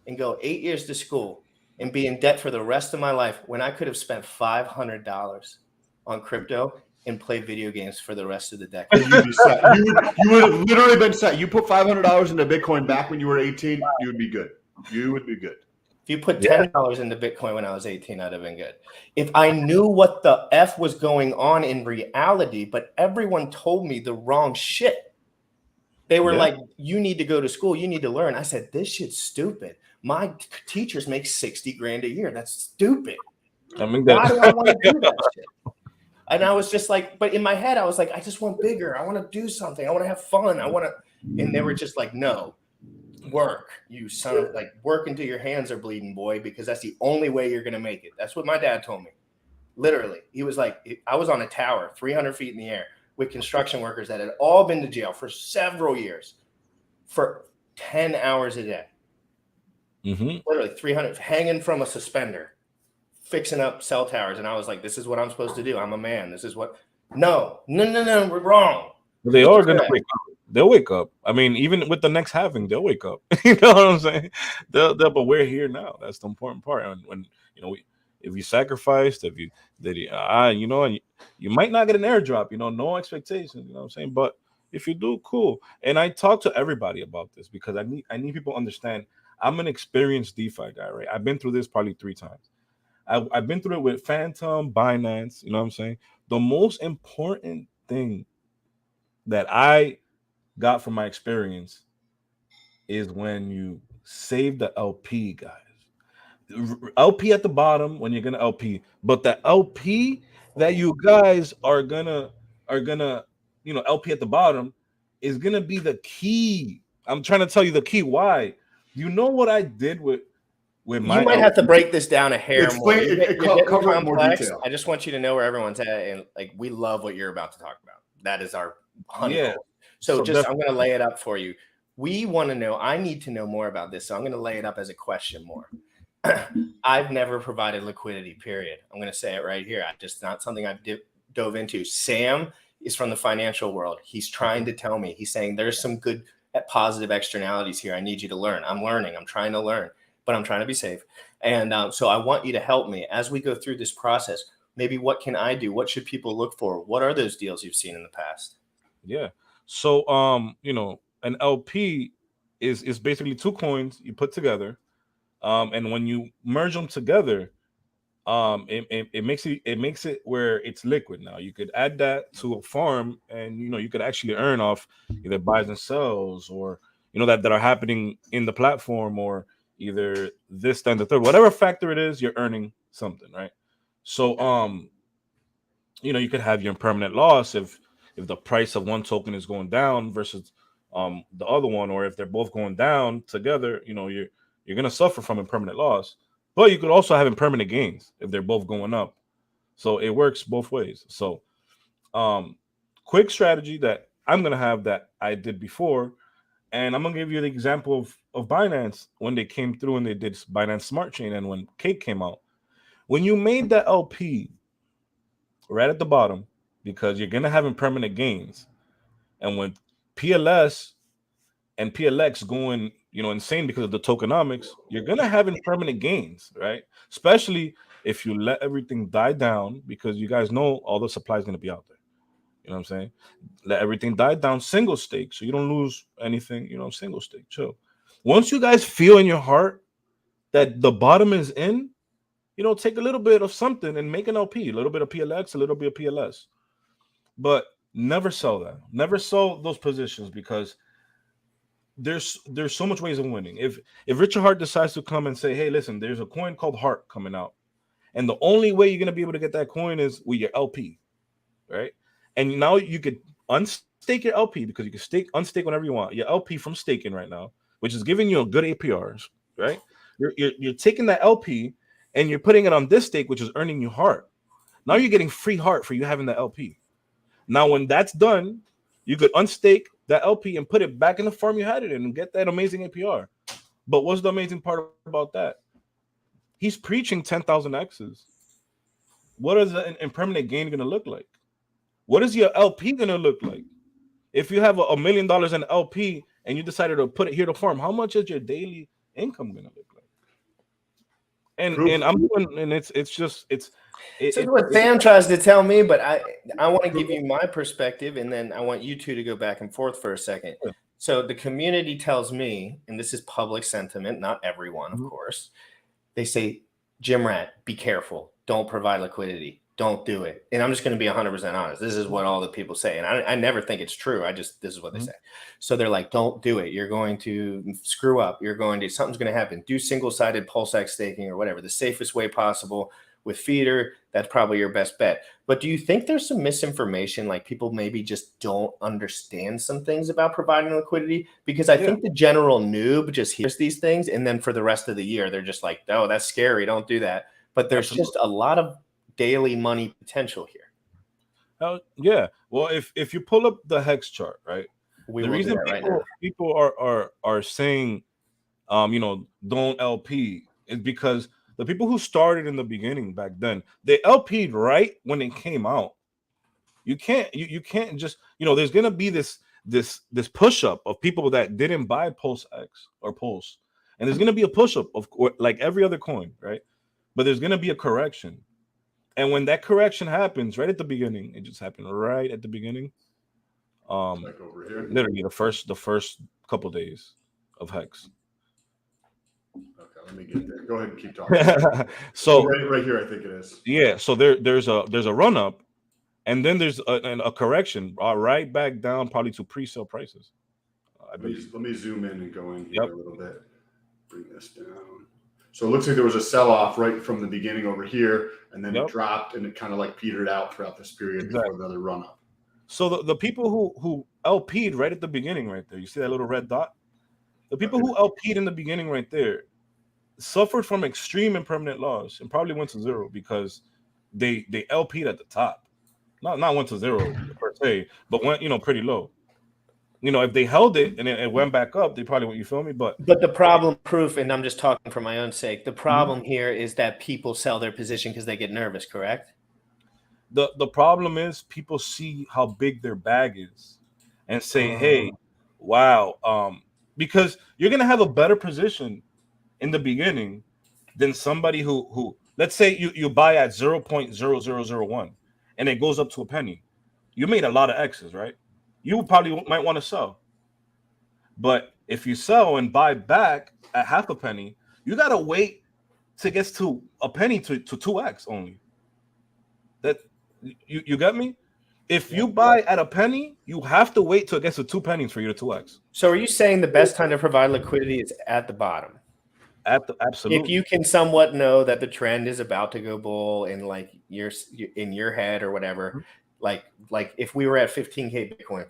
and go 8 years to school and be in debt for the rest of my life when I could have spent $500 on crypto and play video games for the rest of the decade? You'd be set. You would have literally been set. You put $500 into Bitcoin back when you were 18, you would be good. You would be good. If you put $10 into Bitcoin when I was 18, I'd have been good. If I knew what the F was going on in reality, but everyone told me the wrong shit. They were like, you need to go to school. You need to learn. I said, this shit's stupid. My teachers make $60,000 a year. That's stupid. I mean, why do I want to do that shit? And I was just like, but in my head, I was like, I just want bigger. I want to do something. I want to have fun. I want to. And they were just like, no. Work, you son of work until your hands are bleeding, boy, because that's the only way you're gonna make it. That's what my dad told me. Literally, he was like, I was on a tower 300 feet in the air with construction workers that had all been to jail for several years for 10 hours a day. Literally 300 hanging from a suspender, fixing up cell towers. And I was like, this is what I'm supposed to do. I'm a man. This is what. No, we're wrong. They are gonna wake up. They'll wake up. I mean, even with the next halving, they'll wake up. You know what I'm saying? But we're here now. That's the important part. And when if you sacrificed, and you might not get an airdrop. No expectations. You know what I'm saying? But if you do, cool. And I talk to everybody about this because I need people to understand. I'm an experienced DeFi guy, right? I've been through this probably 3 times. I've been through it with Phantom, Binance. You know what I'm saying? The most important thing that I got from my experience is when you save the LP, guys. LP at the bottom when you're gonna LP, but the LP that you guys are gonna LP at the bottom is gonna be the key. I'm trying to tell you the key. Why? You know what I did with You my might LP? have to break this down a hair more. Explain You're it, getting cover it in more complex. detail. I just want you to know where everyone's at, and like we love what you're about to talk about. That is our honeycomb. Yeah. So just definitely. I'm going to lay it up for you. We want to know. I need to know more about this, so I'm going to lay it up as a question more. I've never provided liquidity. Period. I'm going to say it right here. Just not something I've dove into. Sam is from the financial world. He's trying to tell me. He's saying there's some good positive externalities here. I need you to learn. I'm learning. I'm trying to learn, but I'm trying to be safe. And so I want you to help me as we go through this process. Maybe what can I do? What should people look for? What are those deals you've seen in the past? Yeah. So an LP is basically two coins you put together. And when you merge them together, it makes it where it's liquid. Now you could add that to a farm, and you could actually earn off either buys and sells, or that are happening in the platform, or either this, then the third, whatever factor it is, you're earning something, right? So you could have your impermanent loss if the price of one token is going down versus the other one, or if they're both going down together, you're gonna suffer from impermanent loss. But you could also have impermanent gains if they're both going up. So it works both ways. So quick strategy that I'm gonna have that I did before, and I'm gonna give you the example of Binance when they came through and they did Binance Smart Chain, and when Cake came out. When you made that LP right at the bottom, because you're gonna have impermanent gains, and when PLS and PLX going insane because of the tokenomics, you're gonna have impermanent gains, right? Especially if you let everything die down, because you guys know all the supply is gonna be out there. You know what I'm saying? Let everything die down, single stake, so you don't lose anything. Single stake, chill. Once you guys feel in your heart that the bottom is in, take a little bit of something and make an LP, a little bit of PLX, a little bit of PLS, but never sell that. Never sell those positions, because there's so much ways of winning. If Richard Hart decides to come and say, hey, listen, there's a coin called Heart coming out, and the only way you're going to be able to get that coin is with your LP, right? And now you could unstake your LP, because you can unstake whenever you want your LP from staking right now, which is giving you a good APRs, right? You're taking that LP and you're putting it on this stake, which is earning you Heart. Now you're getting free Heart for you having the LP. Now, when that's done, you could unstake that LP and put it back in the farm you had it in and get that amazing APR. But what's the amazing part about that? He's preaching 10,000 X's. What is an impermanent gain going to look like? What is your LP going to look like? If you have $1 million in LP and you decided to put it here to farm, how much is your daily income going to look like? And I'm doing, and it's what Sam tries to tell me, but I want to give you my perspective, and then I want you two to go back and forth for a second. Yeah. So the community tells me, and this is public sentiment, not everyone, of course. They say, Jim Rat, be careful. Don't provide liquidity. Don't do it. And I'm just going to be 100% honest. This is what all the people say. And I never think it's true. This is what they say. So they're like, don't do it. You're going to screw up. Something's going to happen. Do single-sided PulseX staking or whatever, the safest way possible with feeder. That's probably your best bet. But do you think there's some misinformation? Like people maybe just don't understand some things about providing liquidity? Because I think the general noob just hears these things, and then for the rest of the year, they're just like, oh, that's scary. Don't do that. But there's just a lot of daily money potential here. Yeah. Well, if you pull up the hex chart, right? The reason people are saying don't LP is because the people who started in the beginning back then, they LP'd right when it came out. You can't just there's gonna be this push up of people that didn't buy PulseX or Pulse, and there's gonna be a push up of like every other coin, right? But there's gonna be a correction. And when that correction happens right at the beginning, it just happened right at the beginning. Like over here. Literally the first couple days of Hex. Okay, let me get there. Go ahead and keep talking. So right here, I think it is. Yeah. So there's a run up, and then there's a correction right back down probably to pre-sale prices. I Let me, believe. let me zoom in and go in here Yep. a little bit. Bring this down. So it looks like there was a sell-off right from the beginning over here, and then it Yep. dropped and it kind of like petered out throughout this period Exactly. before another run up. So the people who LP'd right at the beginning right there, you see that little red dot? The people who LP'd in the beginning right there suffered from extreme impermanent loss and probably went to zero because they LP'd at the top. Not went to zero per se, but went, pretty low. If they held it and it went back up, they probably went, you feel me? But the problem, Proof, and I'm just talking for my own sake, the problem here is that people sell their position because they get nervous, correct? the problem is people see how big their bag is and say, hey, wow, because you're gonna have a better position in the beginning than somebody who let's say you buy at 0.0001 and it goes up to a penny. You made a lot of X's, right? You probably might want to sell. But if you sell and buy back at half a penny, you gotta wait to get to a penny to 2x only. That you get me? If you buy at a penny, you have to wait till it gets to 2 pennies for you to 2x. So are you saying the best time to provide liquidity is at the bottom? Absolutely. If you can somewhat know that the trend is about to go bull in like in your head or whatever, like if we were at 15K Bitcoin,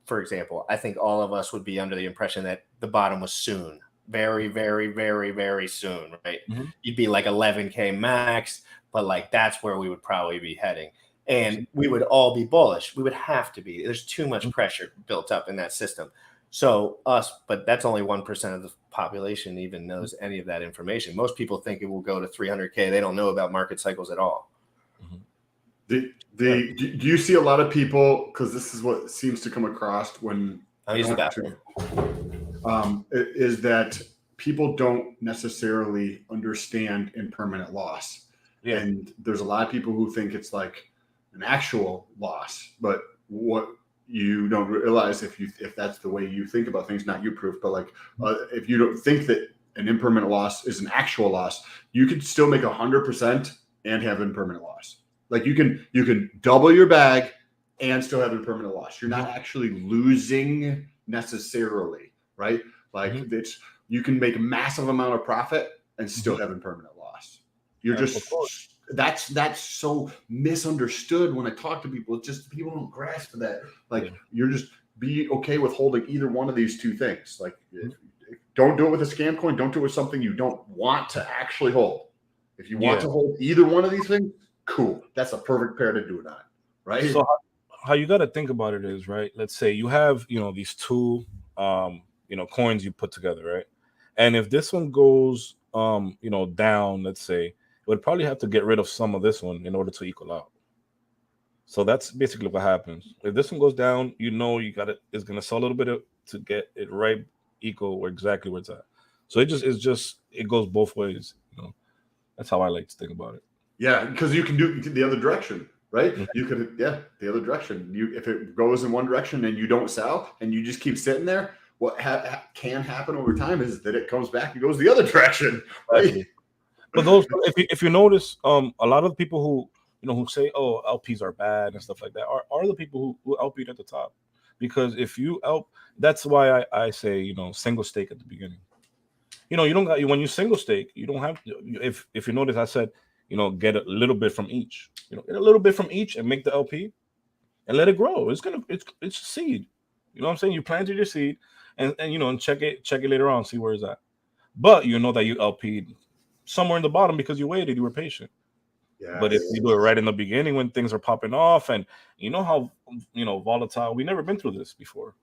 for example, I think all of us would be under the impression that the bottom was soon, very, very, very, very soon, right? You'd be like 11K max, but like that's where we would probably be heading. And we would all be bullish. We would have to be. There's too much pressure built up in that system. So but that's only 1% of the population even knows any of that information. Most people think it will go to 300K. They don't know about market cycles at all. Do you see a lot of people, because this is what seems to come across when I'll use the bathroom. Is that people don't necessarily understand impermanent loss. Yeah. And there's a lot of people who think it's like an actual loss, but what you don't realize if that's the way you think about things, not you, Proof, but like if you don't think that an impermanent loss is an actual loss, you could still make 100% and have impermanent loss. Like you can double your bag and still have impermanent loss. You're not actually losing necessarily, right? Like it's you can make a massive amount of profit and still have impermanent loss. You're just that's so misunderstood when I talk to people. It's just people don't grasp that. Like you're just be okay with holding either one of these two things. Like don't do it with a scam coin. Don't do it with something you don't want to actually hold. If you want to hold either one of these things, cool. That's a perfect pair to do it on, right? So how you got to think about it is, right? Let's say you have, these two, coins you put together, right? And if this one goes, down, let's say, it would probably have to get rid of some of this one in order to equal out. So that's basically what happens. If this one goes down, you got it. It's gonna sell a little bit to get it right equal or exactly where it's at. So it goes both ways. That's how I like to think about it. Yeah, because you can do the other direction, right? You could, the other direction. If it goes in one direction and you don't sell and you just keep sitting there, what can happen over time is that it comes back and goes the other direction, right? But those, if you notice, a lot of the people who say, "Oh, LPs are bad" and stuff like that, are the people who LP'd at the top. Because if you that's why I say single stake at the beginning. You don't got when you single stake, you don't have to. If you notice, I said get a little bit from each. Get a little bit from each and make the LP, and let it grow. It's a seed. You know what I'm saying? You planted your seed, and check it later on, see where it's at. But you know that you LP'd somewhere in the bottom because you waited, you were patient. Yeah. But if you do it right in the beginning when things are popping off, and how volatile, we've never been through this before.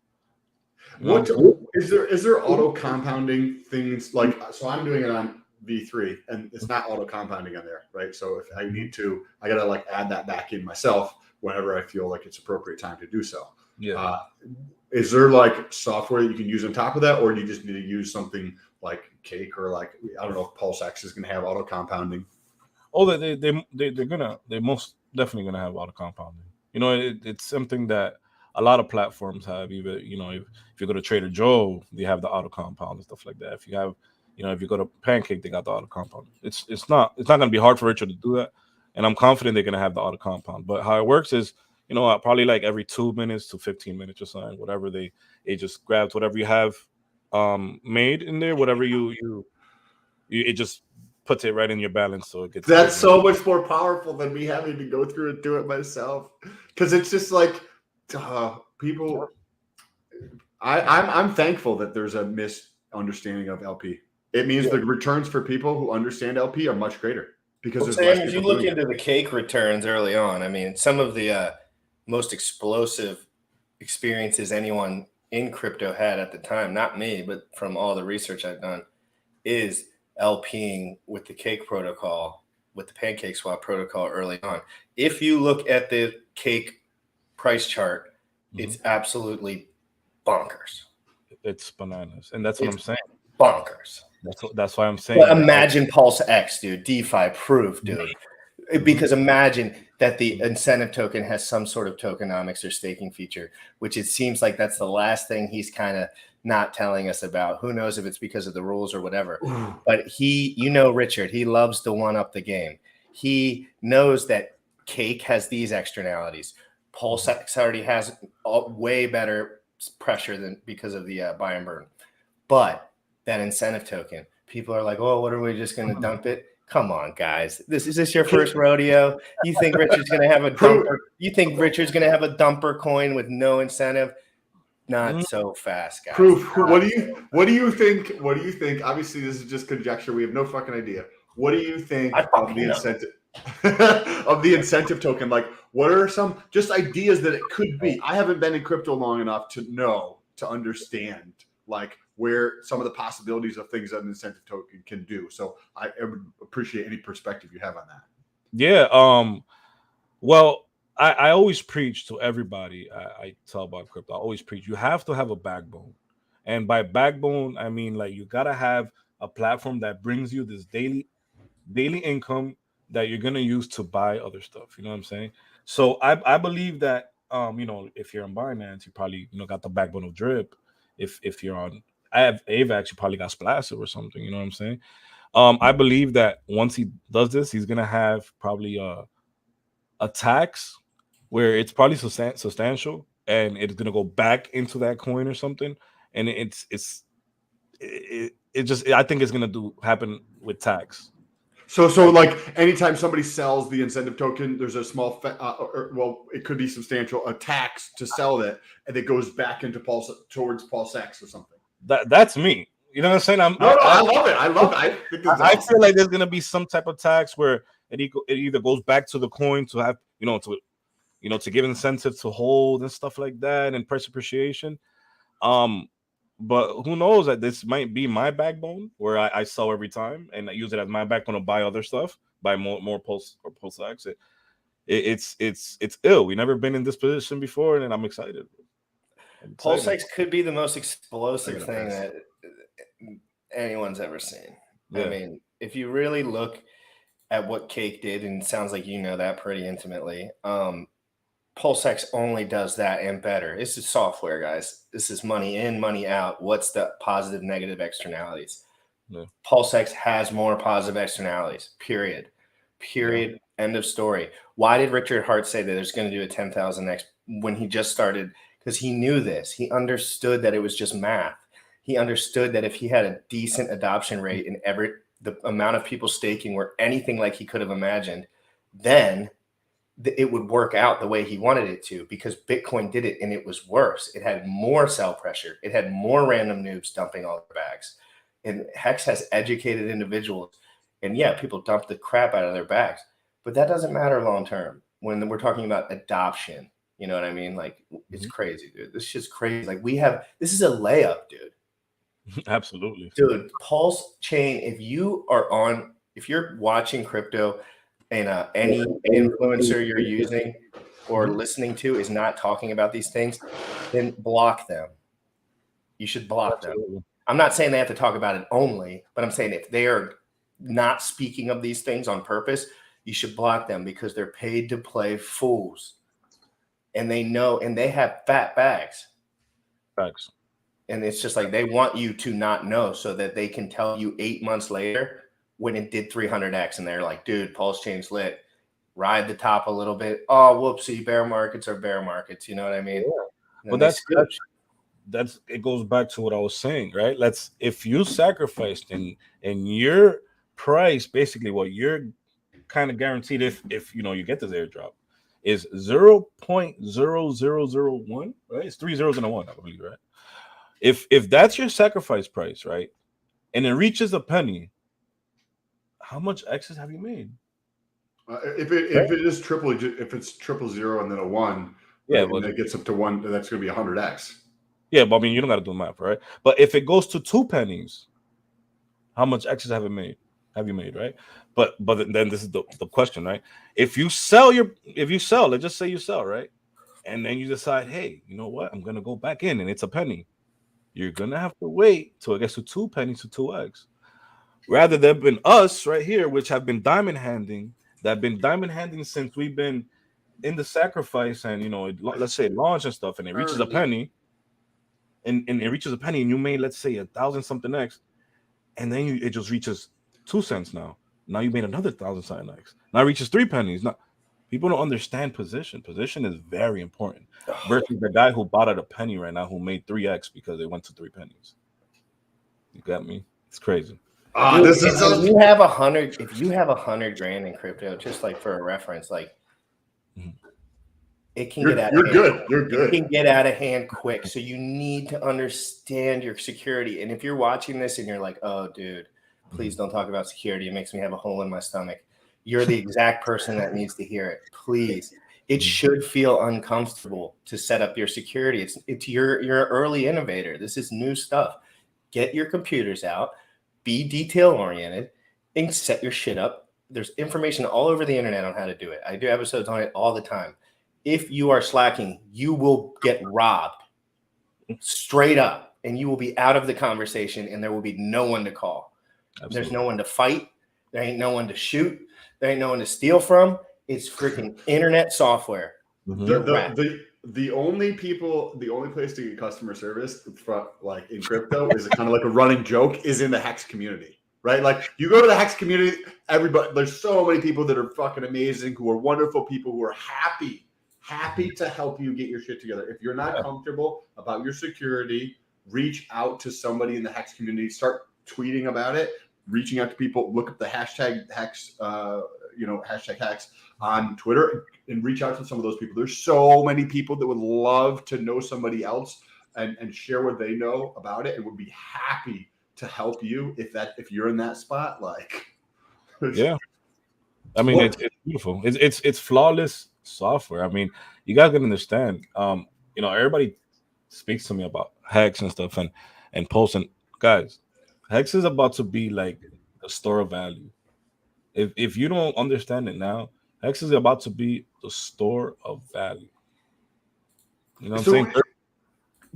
What is there auto compounding things like? So I'm doing it on V3, and it's not auto compounding on there, right? So if I need to, I gotta like add that back in myself whenever I feel like it's appropriate time to do so. Yeah. Is there like software that you can use on top of that, or do you just need to use something like Cake or like I don't know if PulseX is going to have auto compounding? Oh, they're most definitely gonna have auto compounding. It's something that a lot of platforms have. Even if you go to Trader Joe, they have the auto compound and stuff like that. If you have if you go to Pancake, they got the auto compound. It's not going to be hard for Richard to do that, and I'm confident they're going to have the auto compound. But how it works is you know, probably like every 2 minutes to 15 minutes or something, whatever it just grabs whatever you have made in there, whatever you it just puts it right in your balance, so it gets. That's so much more powerful than me having to go through and do it myself. Because it's just like people. I'm thankful that there's a misunderstanding of LP. It means the returns for people who understand LP are much greater because there's less Sam, if you people look doing into the cake returns early on, I mean, some of the most explosive experiences anyone in crypto had at the time, not me, but from all the research I've done, is LPing with the cake protocol, with the pancake swap protocol early on. If you look at the cake price chart, it's absolutely bonkers. It's bananas, and that's what I'm saying. Bonkers. That's why I'm saying. But imagine Pulse X, dude, DeFi proof, dude. Because imagine that the incentive token has some sort of tokenomics or staking feature, which it seems like that's the last thing he's kind of not telling us about. Who knows if it's because of the rules or whatever. But Richard, he loves to one up the game. He knows that Cake has these externalities. Pulse X already has way better pressure than because of the buy and burn. But that incentive token, people are like, oh, what are we just going to dump it? Come on, guys. Is this your first rodeo? You think Richard's going to have a dumper? You think Richard's going to have a dumper coin with no incentive? Not so fast, guys. Proof. What do you think? What do you think? Obviously, this is just conjecture. We have no fucking idea. What do you think of the incentive of the incentive token? Like, what are some just ideas that it could be? I haven't been in crypto long enough to understand like where some of the possibilities of things that an incentive token can do. So I would appreciate any perspective you have on that. Yeah. Well, I always preach to everybody. I tell about crypto. I always preach you have to have a backbone, and by backbone I mean like you gotta have a platform that brings you this daily income that you're gonna use to buy other stuff. You know what I'm saying? So I believe that if you're on Binance, you probably got the backbone of Drip. If you're on AVAX, you probably got Splash or something. You know what I'm saying? I believe that once he does this, he's gonna have probably a tax where it's probably substantial, and it's gonna go back into that coin or something. And I think it's gonna happen with tax. So like anytime somebody sells the incentive token, there's a small, it could be substantial, a tax to sell it, and it goes back into towards Pulse X or something. That's me. You know what I'm saying? I love it. I love it. I feel like there's gonna be some type of tax where it either goes back to the coin to have to give incentive to hold and stuff like that and price appreciation. But who knows that this might be my backbone where I sell every time and I use it as my backbone to buy other stuff, buy more Pulse or Pulse X. It's ill. We've never been in this position before, and I'm excited. Pulse X could be the most explosive thing that anyone's ever seen. Yeah. I mean, if you really look at what Cake did, and it sounds like you know that pretty intimately, Pulse X only does that and better. This is software, guys. This is money in, money out. What's the positive, negative externalities? Yeah. Pulse X has more positive externalities, period. Yeah. End of story. Why did Richard Hart say that there's going to do a 10,000x when he just started? Because he knew this. He understood that it was just math. He understood that if he had a decent adoption rate and the amount of people staking were anything like he could have imagined, then it would work out the way he wanted it to, because Bitcoin did it and it was worse. It had more sell pressure. It had more random noobs dumping all their bags. And Hex has educated individuals. And yeah, people dump the crap out of their bags. But that doesn't matter long term when we're talking about adoption. You know what I mean? Like, it's crazy, dude. This shit's crazy. Like, this is a layup, dude. Absolutely. Dude, Pulse Chain, if you're watching crypto and any influencer you're using or listening to is not talking about these things, then block them. You should block them. I'm not saying they have to talk about it only, but I'm saying if they are not speaking of these things on purpose, you should block them, because they're paid to play fools. And they know, and they have fat bags. Facts. And it's just like they want you to not know so that they can tell you 8 months later when it did 300x and they're like, dude, Pulse Chain's lit. ride the top a little bit. Oh, whoopsie, bear markets are bear markets. You know what I mean? But that's it goes back to what I was saying, right? If you sacrificed and your price, basically what you're kind of guaranteed if you get this airdrop is 0.0001, right? It's 3 zeros and a 1, I believe, right? If that's your sacrifice price, right, and it reaches a penny, how much excess have you made? If it's triple 0 and then a 1, yeah, right, and it gets up to 1, that's going to be 100x. Yeah, but I mean, you don't got to do math, right? But if it goes to 2 pennies, how much excess have you made, right? But then this is the question, right? If you sell, let's just say you sell, right? And then you decide, hey, you know what? I'm going to go back in and it's a penny. You're going to have to wait till it gets to 2 pennies to 2x. Rather than us right here, which have been diamond handing since we've been in the sacrifice and, let's say launch and stuff, and it reaches a penny. And it reaches a penny, and you made, let's say, 1,000 something X, and then it just reaches 2 cents now. Now you made another 1,000 something X. Now it reaches 3 pennies. Now people don't understand position. Position is very important. Versus the guy who bought at a penny right now who made 3x because it went to 3 pennies. You got me? It's crazy. Dude, if you have 100 grand in crypto, just like for a reference, like. It can get out of hand. You're good. It can get out of hand quick. So you need to understand your security. And if you're watching this and you're like, oh, dude, please don't talk about security. It makes me have a hole in my stomach. You're the exact person that needs to hear it. Please. It should feel uncomfortable to set up your security. You're an early innovator. This is new stuff. Get your computers out, be detail oriented, and set your shit up. There's information all over the internet on how to do it. I do episodes on it all the time. If you are slacking, you will get robbed straight up, and you will be out of the conversation, and there will be no one to call. Absolutely. There's no one to fight. There ain't no one to shoot. There ain't no one to steal from. It's freaking internet software. The only place to get customer service like in crypto is kind of like a running joke is in the Hex community, right? Like you go to the Hex community, there's so many people that are fucking amazing, who are wonderful people, who are happy to help you get your shit together. If you're not comfortable about your security, reach out to somebody in the Hex community, start tweeting about it, reaching out to people, look up the hashtag Hex, hashtag Hex on Twitter, and reach out to some of those people. There's so many people that would love to know somebody else and share what they know about it, and would be happy to help you if you're in that spot. Like, yeah, I mean, it's beautiful. It's flawless software. I mean, you guys can understand. Everybody speaks to me about Hex and stuff and posting. Guys, Hex is about to be like a store of value. If you don't understand it now, Hex is about to be the store of value. You know what I'm saying?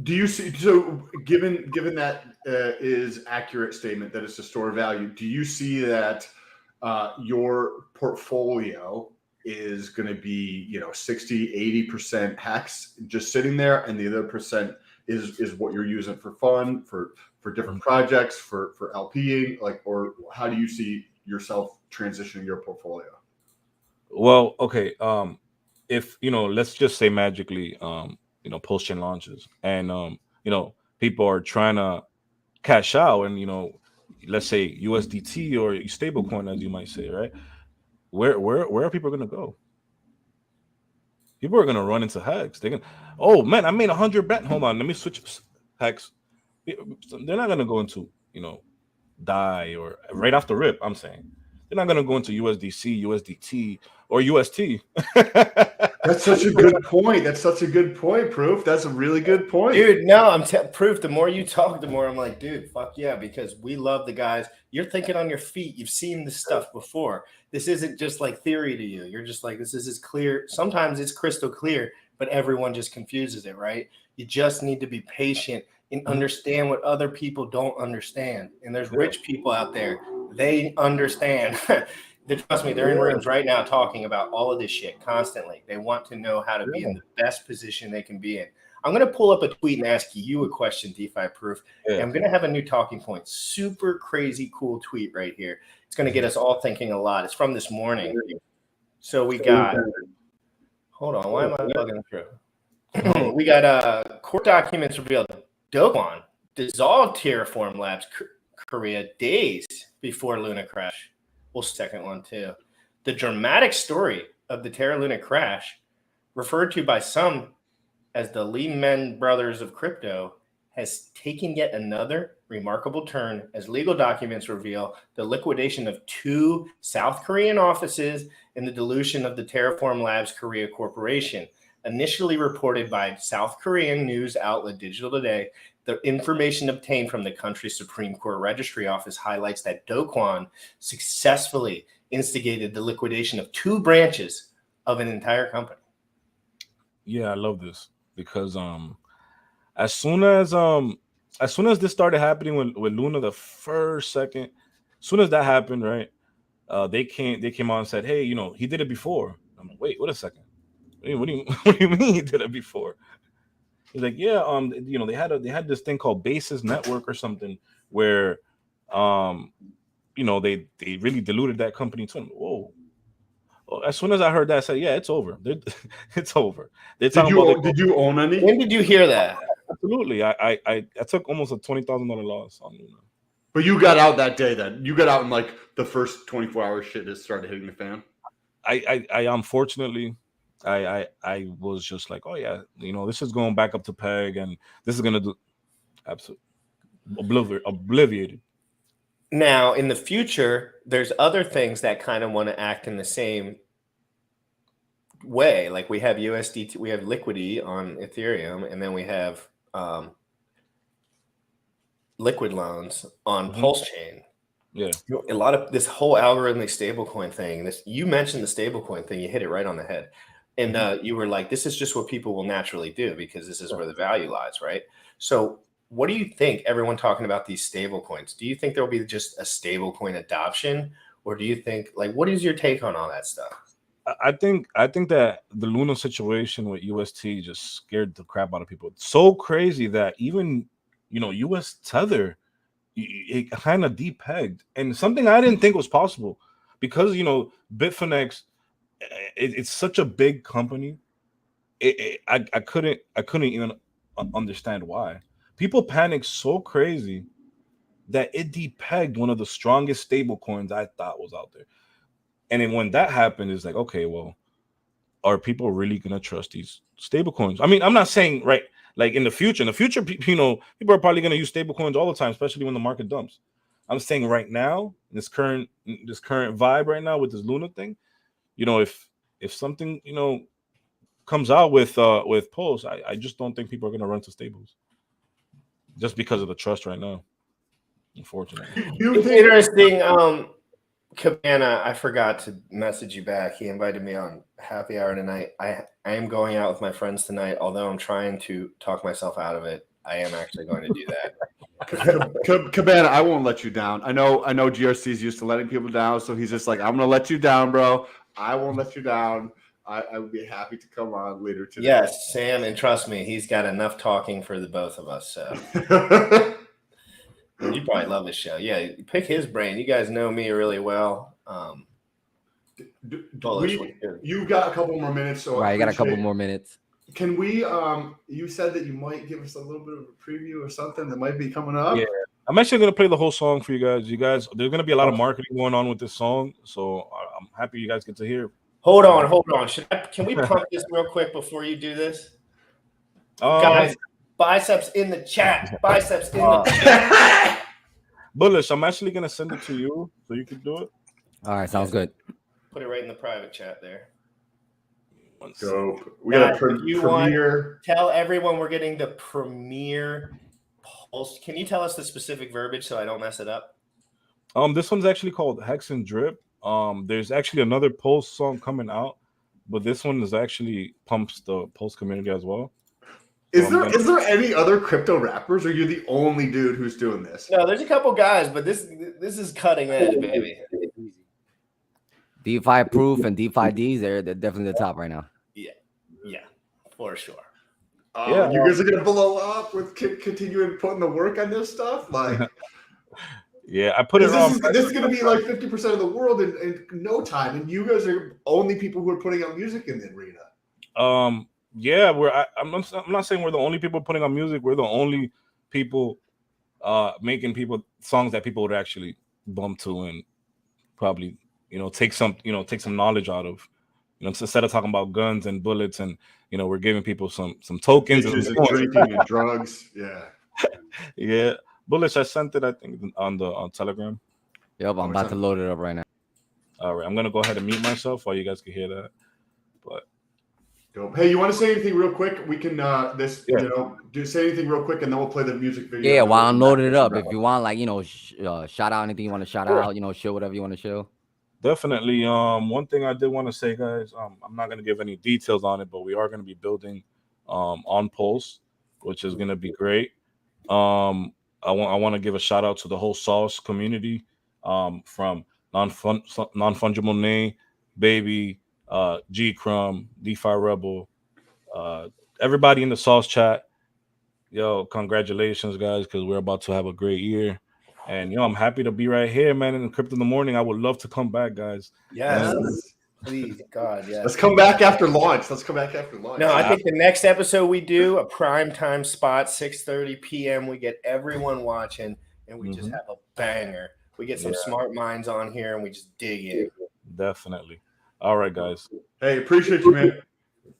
Do you see? So, given that is accurate statement that it's a store of value, do you see that your portfolio is going to be 60-80% Hex just sitting there, and the other percent is what you're using for fun, for different projects, for LPing, like, or how do you see yourself transitioning your portfolio? Well, okay. If let's just say magically, post-chain launches, and people are trying to cash out, and let's say USDT or stablecoin, as you might say, right? Where are people going to go? People are going to run into Hex. They're going, oh man, I made 100 bet. Hold on, let me switch Hex. They're not going to go into DAI or right off the rip. I'm saying they're not going to go into USDC, USDT, or UST. That's such a good point. That's such a good point, Proof. That's a really good point. Dude, no, Proof, the more you talk, the more I'm like, dude, fuck yeah, because we love the guys. You're thinking on your feet. You've seen this stuff before. This isn't just like theory to you. You're just like, this is as clear. Sometimes it's crystal clear, but everyone just confuses it, right? You just need to be patient and understand what other people don't understand. And there's rich people out there. They understand. Trust me, they're in rooms right now talking about all of this shit constantly. They want to know how to be in the best position they can be in. I'm going to pull up a tweet and ask you a question, DeFi Proof. And I'm going to have a new talking point. Super crazy cool tweet right here. It's going to get us all thinking a lot. It's from this morning. So we got. Hold on. Why am I bugging through? We got court documents revealed. Do Kwon dissolved Terraform Labs Korea days before Luna crash. We'll second one too. The dramatic story of the Terra Luna crash, referred to by some as the Lehman Brothers of crypto, has taken yet another remarkable turn as legal documents reveal the liquidation of 2 South Korean offices and the dilution of the Terraform Labs Korea Corporation. Initially reported by South Korean news outlet Digital Today, the information obtained from the country's Supreme Court Registry Office highlights that Do Kwon successfully instigated the liquidation of 2 branches of an entire company. Yeah, I love this because as soon as this started happening with Luna, the first second, as soon as that happened, right? They came on and said, hey, he did it before. I'm like, wait a second. What do you mean he did it before? He's like, yeah, they had this thing called Basis Network or something where they really diluted that company too. Whoa. Well, as soon as I heard that, I said, yeah, it's over. It's over. Did you own any? When did you hear that? Absolutely. I took almost a $20,000 loss on Luna. But you got out that day then. You got out in like the first 24 hours shit just started hitting the fan. I unfortunately I was just like, oh yeah, this is going back up to peg and this is gonna do absolutely obliviated. Now in the future, there's other things that kind of want to act in the same way. Like we have USDT, we have Liquidity on Ethereum, and then we have liquid loans on Pulse Chain. Yeah, a lot of this whole algorithmic stablecoin thing. You mentioned the stablecoin thing. You hit it right on the head, and you were like, "This is just what people will naturally do because this is where the value lies." Right. So, what do you think? Everyone talking about these stablecoins. Do you think there will be just a stablecoin adoption, or do you think what is your take on all that stuff? I think that the Luna situation with UST just scared the crap out of people. It's so crazy that even US Tether, it kind of depegged, and something I didn't think was possible because Bitfinex, it's such a big company. I couldn't even understand why people panicked so crazy that it depegged one of the strongest stable coins I thought was out there. And then when that happened, it's like, okay, well, are people really gonna trust these stable coins? I mean, I'm not saying right. Like in the future, people are probably going to use stable coins all the time, especially when the market dumps. I'm saying right now, this current vibe right now with this Luna thing, if something comes out with Pulse, I just don't think people are going to run to stables just because of the trust right now. Unfortunately, it's interesting. Cabana, I forgot to message you back. He invited me on happy hour tonight. I am going out with my friends tonight, although I'm trying to talk myself out of it. I am actually going to do that. Cabana, I won't let you down. I know GRC's used to letting people down, so he's just like, I'm gonna let you down, bro. I won't let you down. I would be happy to come on later today. Yes, Sam, and trust me, he's got enough talking for the both of us. So. You probably love this show. Yeah, pick his brain. You guys know me really well. You've got a couple more minutes. So right, you got a couple more minutes. Can we, you said that you might give us a little bit of a preview or something that might be coming up? Yeah, I'm actually going to play the whole song for you guys. There's going to be a lot of marketing going on with this song, so I'm happy you guys get to hear. Hold on. Can we pump this real quick before you do this? Guys, biceps in the chat. Biceps in the chat. Bullish, I'm actually going to send it to you so you can do it. All right, sounds good. Put it right in the private chat there. Dope. We got a premiere. Tell everyone we're getting the premiere Pulse. Can you tell us the specific verbiage so I don't mess it up? This one's actually called Hex and Drip. There's actually another Pulse song coming out, but this one is actually pumps the Pulse community as well. Is there any other crypto rappers, or you're the only dude who's doing this? No, there's a couple guys, but this is cutting edge, baby. DeFi Proof and DeFi D's, they're definitely the top right now. Yeah, for sure. You guys are gonna blow up with continuing putting the work on this stuff, like. Yeah, I put it on. This is going to be like 50% of the world in no time, and you guys are only people who are putting out music in the arena. Yeah, I'm not saying we're the only people putting on music. We're the only people making songs that people would actually bump to and probably take some knowledge out of. Instead of talking about guns and bullets, and we're giving people some tokens and drinking and drugs. Yeah. Yeah. Bullish, I sent it, I think, on Telegram. Yep, I'm about to load it up right now. All right, I'm gonna go ahead and mute myself while you guys can hear that. But hey, you want to say anything real quick? We can say anything real quick, and then we'll play the music video. Yeah, while I'm loading it up, if you want, like shout out anything you want to shout out, show whatever you want to show. Definitely. One thing I did want to say, guys, I'm not gonna give any details on it, but we are gonna be building on Pulse, which is gonna be great. I want to give a shout out to the whole Sauce community, from non-fungible name, Baby, G Crumb, DeFi Rebel, everybody in the Sauce chat. Yo, congratulations, guys, because we're about to have a great year. And I'm happy to be right here, man. In Crypto in the Morning, I would love to come back, guys. Yes, please, God, yeah. Let's come back after launch. No, I think the next episode we do a prime time spot, 6:30 p.m. We get everyone watching, and we just have a banger. We get some smart minds on here, and we just dig in. Definitely. All right, guys. Hey, appreciate you, man.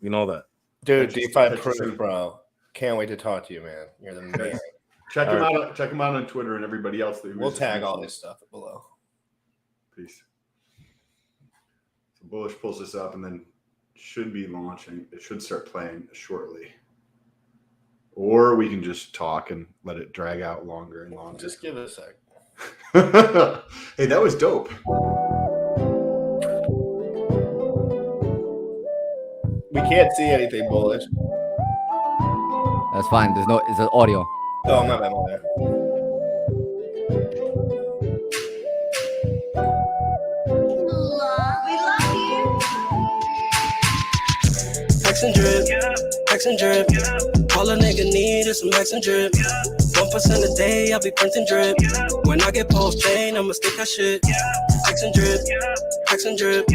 You know that, dude. DeFi Proof, bro. Can't wait to talk to you, man. You're the man. Check him out. Check him out on Twitter and everybody else. We'll tag all this stuff below. Peace. So Bullish pulls this up and then should be launching. It should start playing shortly. Or we can just talk and let it drag out longer and longer. Just give it a sec. Hey, that was dope. We can't see anything, Bullish. That's fine. It's an audio. Oh, my bad, my bad. Hex and drip. All a nigga need is some hex and drip. 1% a day, I be printing drip. When I get post chain, I'ma stick that shit. Hex and drip.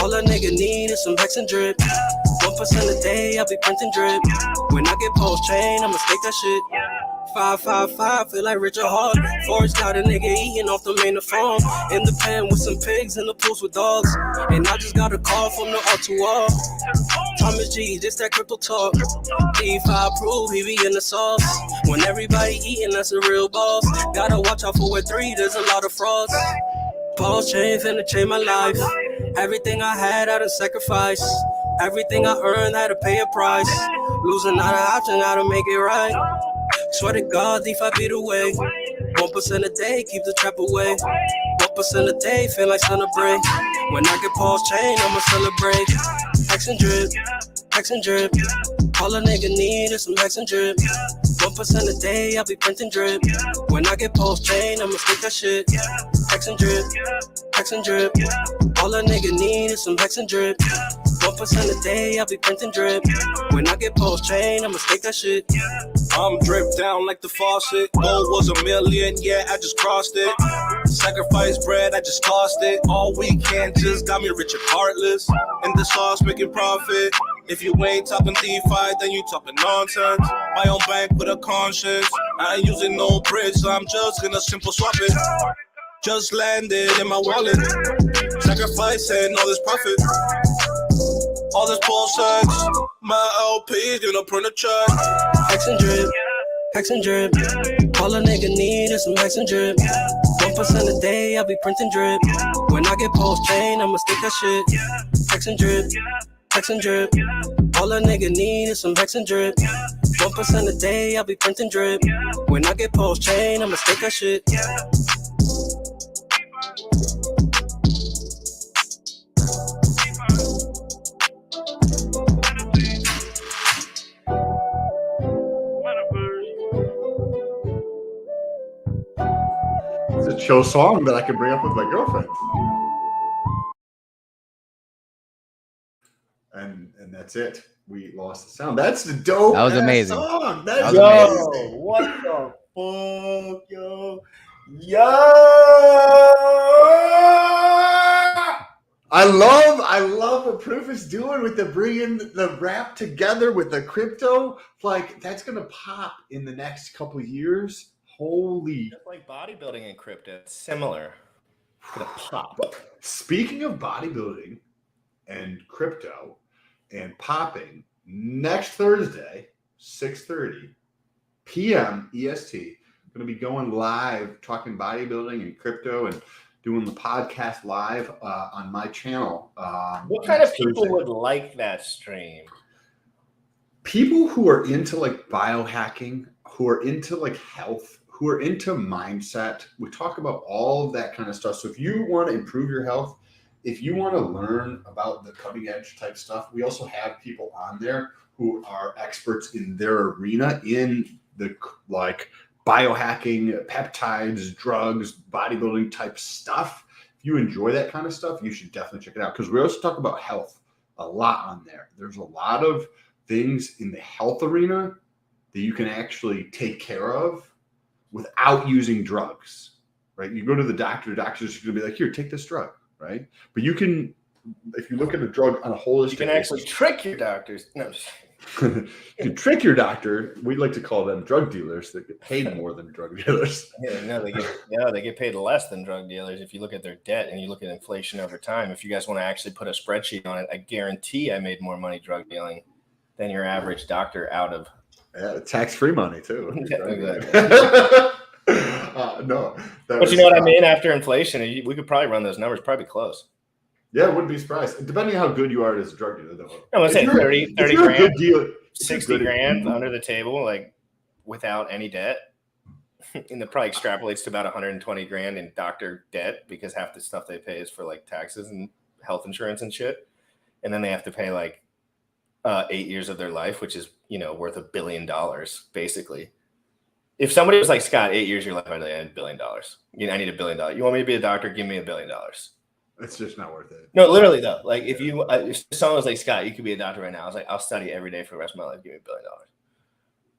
All a nigga need is some hex and drip. 1% a day, I be printing drip. When I get post chain, I'ma stick that shit. 555, feel like Richard Hart. Forged out a nigga eating off the main farm. In the pen with some pigs, in the pools with dogs. And I just got a call from the R2R. Thomas G, this that crypto talk. DeFi Proof, he be in the sauce. When everybody eating, that's a real boss. Gotta watch out for Web3, there's a lot of frauds. Pulse chain, finna change my life. Everything I had, I done sacrificed. Everything I earned, had to pay a price. Losing not an option, gotta make it right. Swear to God, DeFi be the way. 1% a day, keep the trap away. 1% a day, feel like celebrate. When I get pulse chain, I'ma celebrate. Hex and drip. All a nigga need is some hex and drip. 1% a day, I be printing drip. When I get pulse chain, I'ma stick that shit. Hex and drip. All a nigga need is some hex and drip. 1% a day, I be printing drip. When I get post chain, I'ma stick that shit. I'm dripped down like the faucet. Gold was $1 million, yeah, I just crossed it. Sacrifice bread, I just tossed it. All weekend just got me rich and heartless. In the sauce, making profit. If you ain't talking DeFi, then you talking nonsense. My own bank with a conscience. I ain't using no bridge, so I'm just gonna simple swap it. Just landed in my wallet. Sacrificing all this profit. All this pulse sex. My LP gonna print a check. Hex and drip. All a nigga need is some hex and drip. 1% a day, I be printing drip. When I get post chain, I'ma stick that shit. Hex and drip. All a nigga need is some hex and drip. 1% a day, I be printing drip. When I get post chain, I'ma stick that shit. It's a chill song that I can bring up with my girlfriend. And that's it. We lost the sound. That's the dope. That was amazing. Song. That was amazing. What the fuck, yo? I love what Proof is doing with the bringing the rap together with the crypto. Like that's gonna pop in the next couple of years. Holy! Just like bodybuilding and crypto, it's similar. It's gonna pop. Speaking of bodybuilding and crypto and popping, next Thursday, 6:30 p.m. EST, going to be going live talking bodybuilding and crypto and doing the podcast live on my channel. What kind of people would like that stream? People who are into like biohacking, who are into like health, who are into mindset. We talk about all of that kind of stuff. So if you want to improve your health, if you want to learn about the cutting edge type stuff, we also have people on there who are experts in their arena in the like biohacking, peptides, drugs, bodybuilding type stuff. If you enjoy that kind of stuff, you should definitely check it out because we also talk about health a lot on there. There's a lot of things in the health arena that you can actually take care of without using drugs, right? You go to the doctor's just going to be like, here, take this drug, right? But you can, if you look at a drug on a holistic You can actually trick your doctors. No, you can trick your doctor. We like to call them drug dealers that get paid more than drug dealers. they get paid less than drug dealers. If you look at their debt and you look at inflation over time, if you guys want to actually put a spreadsheet on it, I guarantee I made more money drug dealing than your average doctor out of. Yeah, tax-free money too. No, but you know what I mean? After inflation, we could probably run those numbers probably close. Yeah, wouldn't be surprised. Depending on how good you are as a drug dealer, though. I was saying 30 grand, a good deal, 60 grand under the table, like without any debt. And that probably extrapolates to about 120 grand in doctor debt because half the stuff they pay is for like taxes and health insurance and shit. And then they have to pay like 8 years of their life, which is, worth $1 billion, basically. If somebody was like, Scott, 8 years of your life, I'd like, I need $1 billion. I need $1 billion. You want me to be a doctor? Give me $1 billion. It's just not worth it. No, literally though. Like if someone was like, Scott, you could be a doctor right now. I was like, I'll study every day for the rest of my life. Give me $1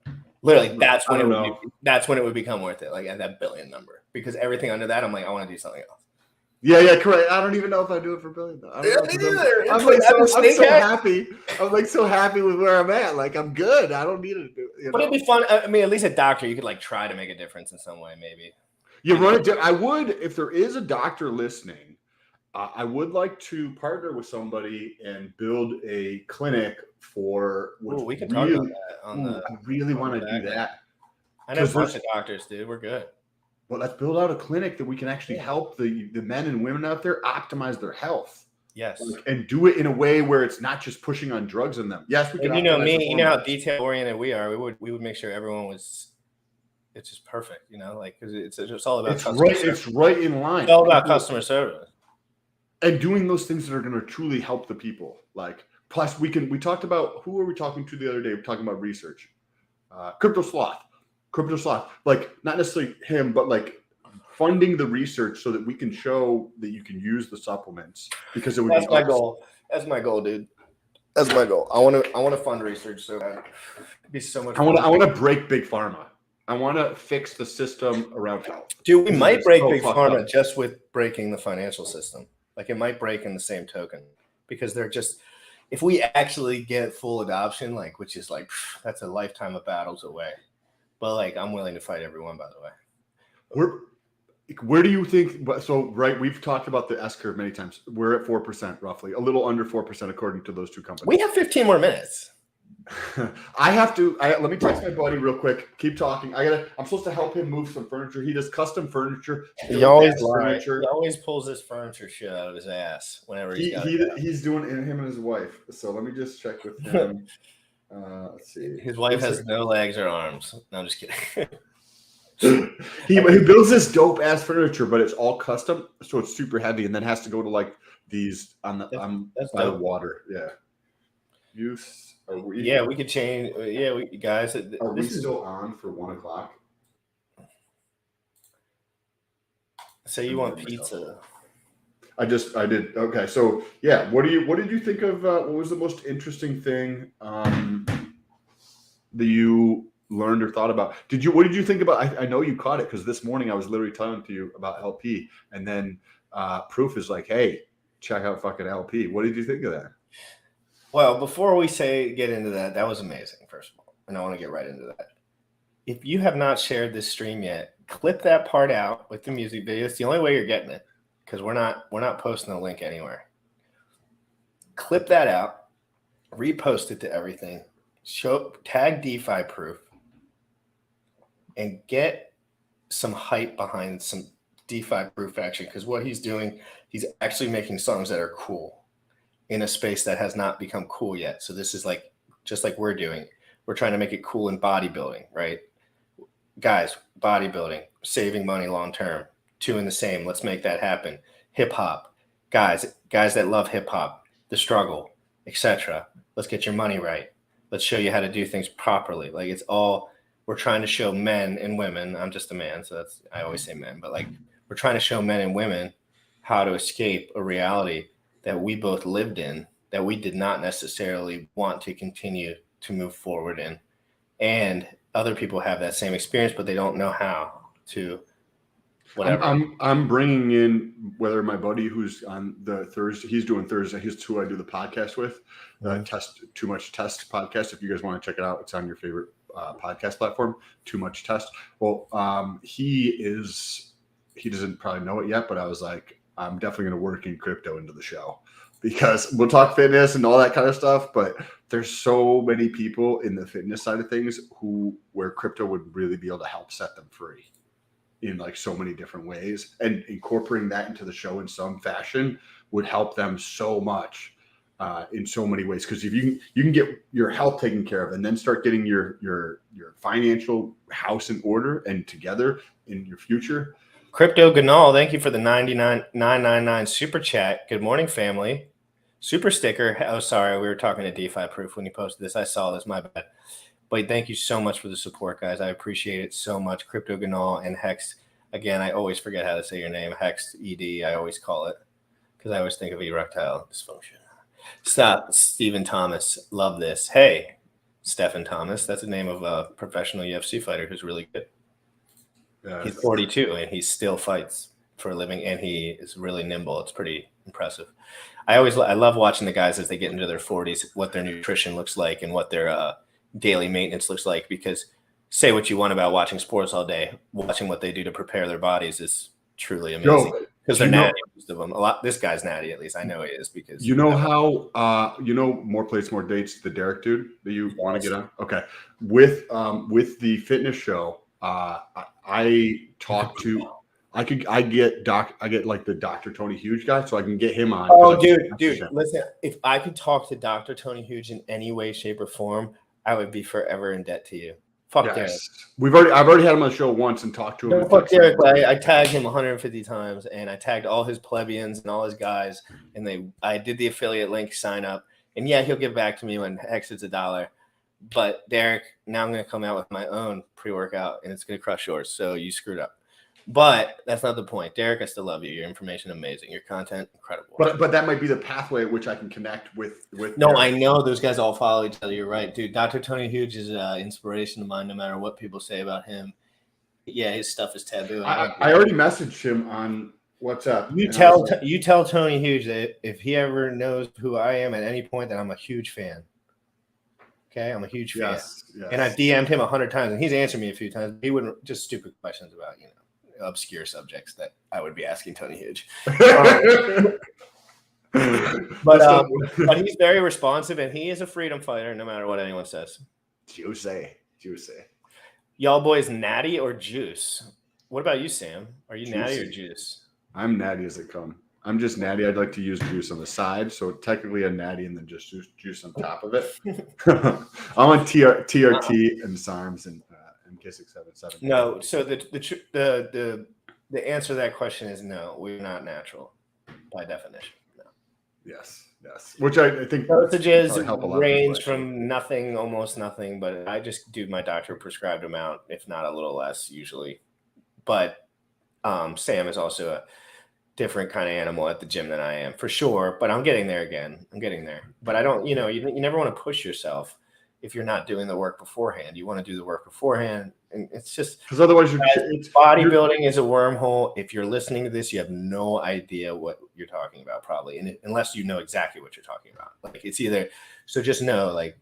billion. Literally, that's when it would become worth it. Like at that billion number, because everything under that, I'm like, I want to do something else. Yeah, correct. I don't even know if I do it for $1 billion. I'm happy. I'm like so happy with where I'm at. Like I'm good. I don't need to do it. But it'd be fun. I mean, at least a doctor, you could like try to make a difference in some way, maybe. You run it. I would, if there is a doctor listening. I would like to partner with somebody and build a clinic for. We can talk about that. I really want to do that. I know a bunch of doctors, dude. We're good. Well, let's build out a clinic that we can actually help the men and women out there optimize their health. Yes. And do it in a way where it's not just pushing on drugs on them. Yes, we can. And you know me, you know how detail oriented we are. We would make sure everyone was. It's just perfect, because it's all about. It's right in line. It's all about customer service. And doing those things that are going to truly help the people. Like, plus we talked about, who were we talking to the other day? We're talking about research. Crypto Sloth. Like, not necessarily him, but like funding the research so that we can show that you can use the supplements because it would That's my goal. That's my goal, dude. That's my goal. I want to fund research so that it'd be so much fun. I want to break big pharma. I want to fix the system around health. Dude, we might break big pharma just with breaking the financial system. Like it might break in the same token because they're just, if we actually get full adoption, like, which is like, that's a lifetime of battles away. But like, I'm willing to fight everyone, by the way. Where do you think, so, right, we've talked about the S curve many times. We're at 4% roughly, a little under 4% according to those two companies. We have 15 more minutes. Let me text my buddy real quick. Keep talking. I'm supposed to help him move some furniture. He does custom furniture. He always lies. He always pulls this furniture shit out of his ass whenever he's doing it, him and his wife. So let me just check with him. Let's see. His wife has no legs or arms. No, I'm just kidding. he builds this dope ass furniture, but it's all custom, so it's super heavy, and then has to go to like these by the water. Yeah. We could change. Guys. Are we still on for 1 o'clock? Say you want pizza. I did. Okay. So yeah, what did you think of, what was the most interesting thing that you learned or thought about. What did you think about? I know you caught it because this morning I was literally telling to you about LP, and then Proof is like, "Hey, check out fucking LP." What did you think of that? Well, before we get into that, that was amazing, first of all. And I want to get right into that. If you have not shared this stream yet, clip that part out with the music video. It's the only way you're getting it, because we're not posting the link anywhere. Clip that out, repost it to everything, tag DeFi Proof, and get some hype behind some DeFi Proof action, because what he's doing, he's actually making songs that are cool in a space that has not become cool yet. So this is like, just like we're doing. We're trying to make it cool in bodybuilding, right? Guys, bodybuilding, saving money long term, two in the same. Let's make that happen. Hip hop, guys that love hip hop, the struggle, etc. Let's get your money right. Let's show you how to do things properly. Like, it's all, we're trying to show men and women. I'm just a man, so I always say men, but like, we're trying to show men and women how to escape a reality that we both lived in, that we did not necessarily want to continue to move forward in. And other people have that same experience, but they don't know how to, whatever. I'm bringing in, whether my buddy who's on the Thursday, he's doing Thursday, he's who I do the podcast with, Too Much Test podcast. If you guys want to check it out, it's on your favorite podcast platform, Too Much Test. Well, he doesn't probably know it yet, but I was like, I'm definitely going to work in crypto into the show, because we'll talk fitness and all that kind of stuff. But there's so many people in the fitness side of things where crypto would really be able to help set them free in like so many different ways, and incorporating that into the show in some fashion would help them so much in so many ways. Because if you can get your health taken care of and then start getting your financial house in order and together in your future. Crypto Ganal, thank you for the 999 super chat. Good morning, family. Super sticker. Oh, sorry, we were talking to DeFi Proof when you posted this. I saw this, my bad. But thank you so much for the support, guys. I appreciate it so much. Crypto Ganal and Hex. Again, I always forget how to say your name. Hex ED, I always call it, because I always think of erectile dysfunction. Stop, Stephen Thomas. Love this. Hey, Stephen Thomas. That's the name of a professional UFC fighter who's really good. He's 42 and he still fights for a living, and he is really nimble. It's pretty impressive. I love watching the guys as they get into their 40s, what their nutrition looks like and what their daily maintenance looks like, because say what you want about watching sports all day, watching what they do to prepare their bodies is truly amazing. Because they're natty, most of them. This guy's natty, at least I know he is, because how More Plates, More Dates, the Derek dude that you want to get on. Okay, with the fitness show, I get like the Dr. Tony Huge guy, so I can get him on. Oh, dude, listen, if I could talk to Dr. Tony Huge in any way, shape, or form, I would be forever in debt to you. Fuck Derek. I've already had him on the show once and talked to him. No, fuck Derek. I tagged him 150 times, and I tagged all his plebeians and all his guys, and I did the affiliate link sign up. And yeah, he'll get back to me when Hex hits $1. But Derek, now I'm going to come out with my own pre-workout, and it's going to crush yours. So you screwed up. But that's not the point. Derek, I still love you. Your information amazing. Your content incredible. But that might be the pathway at which I can connect with. No, Derek. I know those guys all follow each other. You're right, dude. Dr. Tony Huge is an inspiration of mine, no matter what people say about him. Yeah, his stuff is taboo. I already messaged him on WhatsApp. You tell Tony Huge that if he ever knows who I am at any point, that I'm a huge fan. Okay, I'm a huge fan. Yes. And I've DM'd him 100 times, and he's answered me a few times. He wouldn't, just stupid questions about, obscure subjects that I would be asking Tony Huge. But he's very responsive, and he is a freedom fighter, no matter what anyone says. Juicy. Y'all boys natty or juice? What about you, Sam? Are you natty or juice? I'm natty as they come. I'm just natty. I'd like to use juice on the side, so technically a natty and then just juice on top of it. I'm on TRT and SARMs and MK677. No, so the answer to that question is no. We're not natural by definition. No. Yes. Which I think dosages range from nothing, almost nothing, but I just do my doctor prescribed amount, if not a little less usually. But Sam is also a different kind of animal at the gym than I am, for sure. But I'm getting there again. But I don't, you never want to push yourself. if you're not doing the work beforehand. You want to do the work beforehand, and it's just Because otherwise, bodybuilding is a wormhole. If you're listening to this, you have no idea what you're talking about, probably, and unless you know exactly what you're talking about. Like it's either so. Just know, like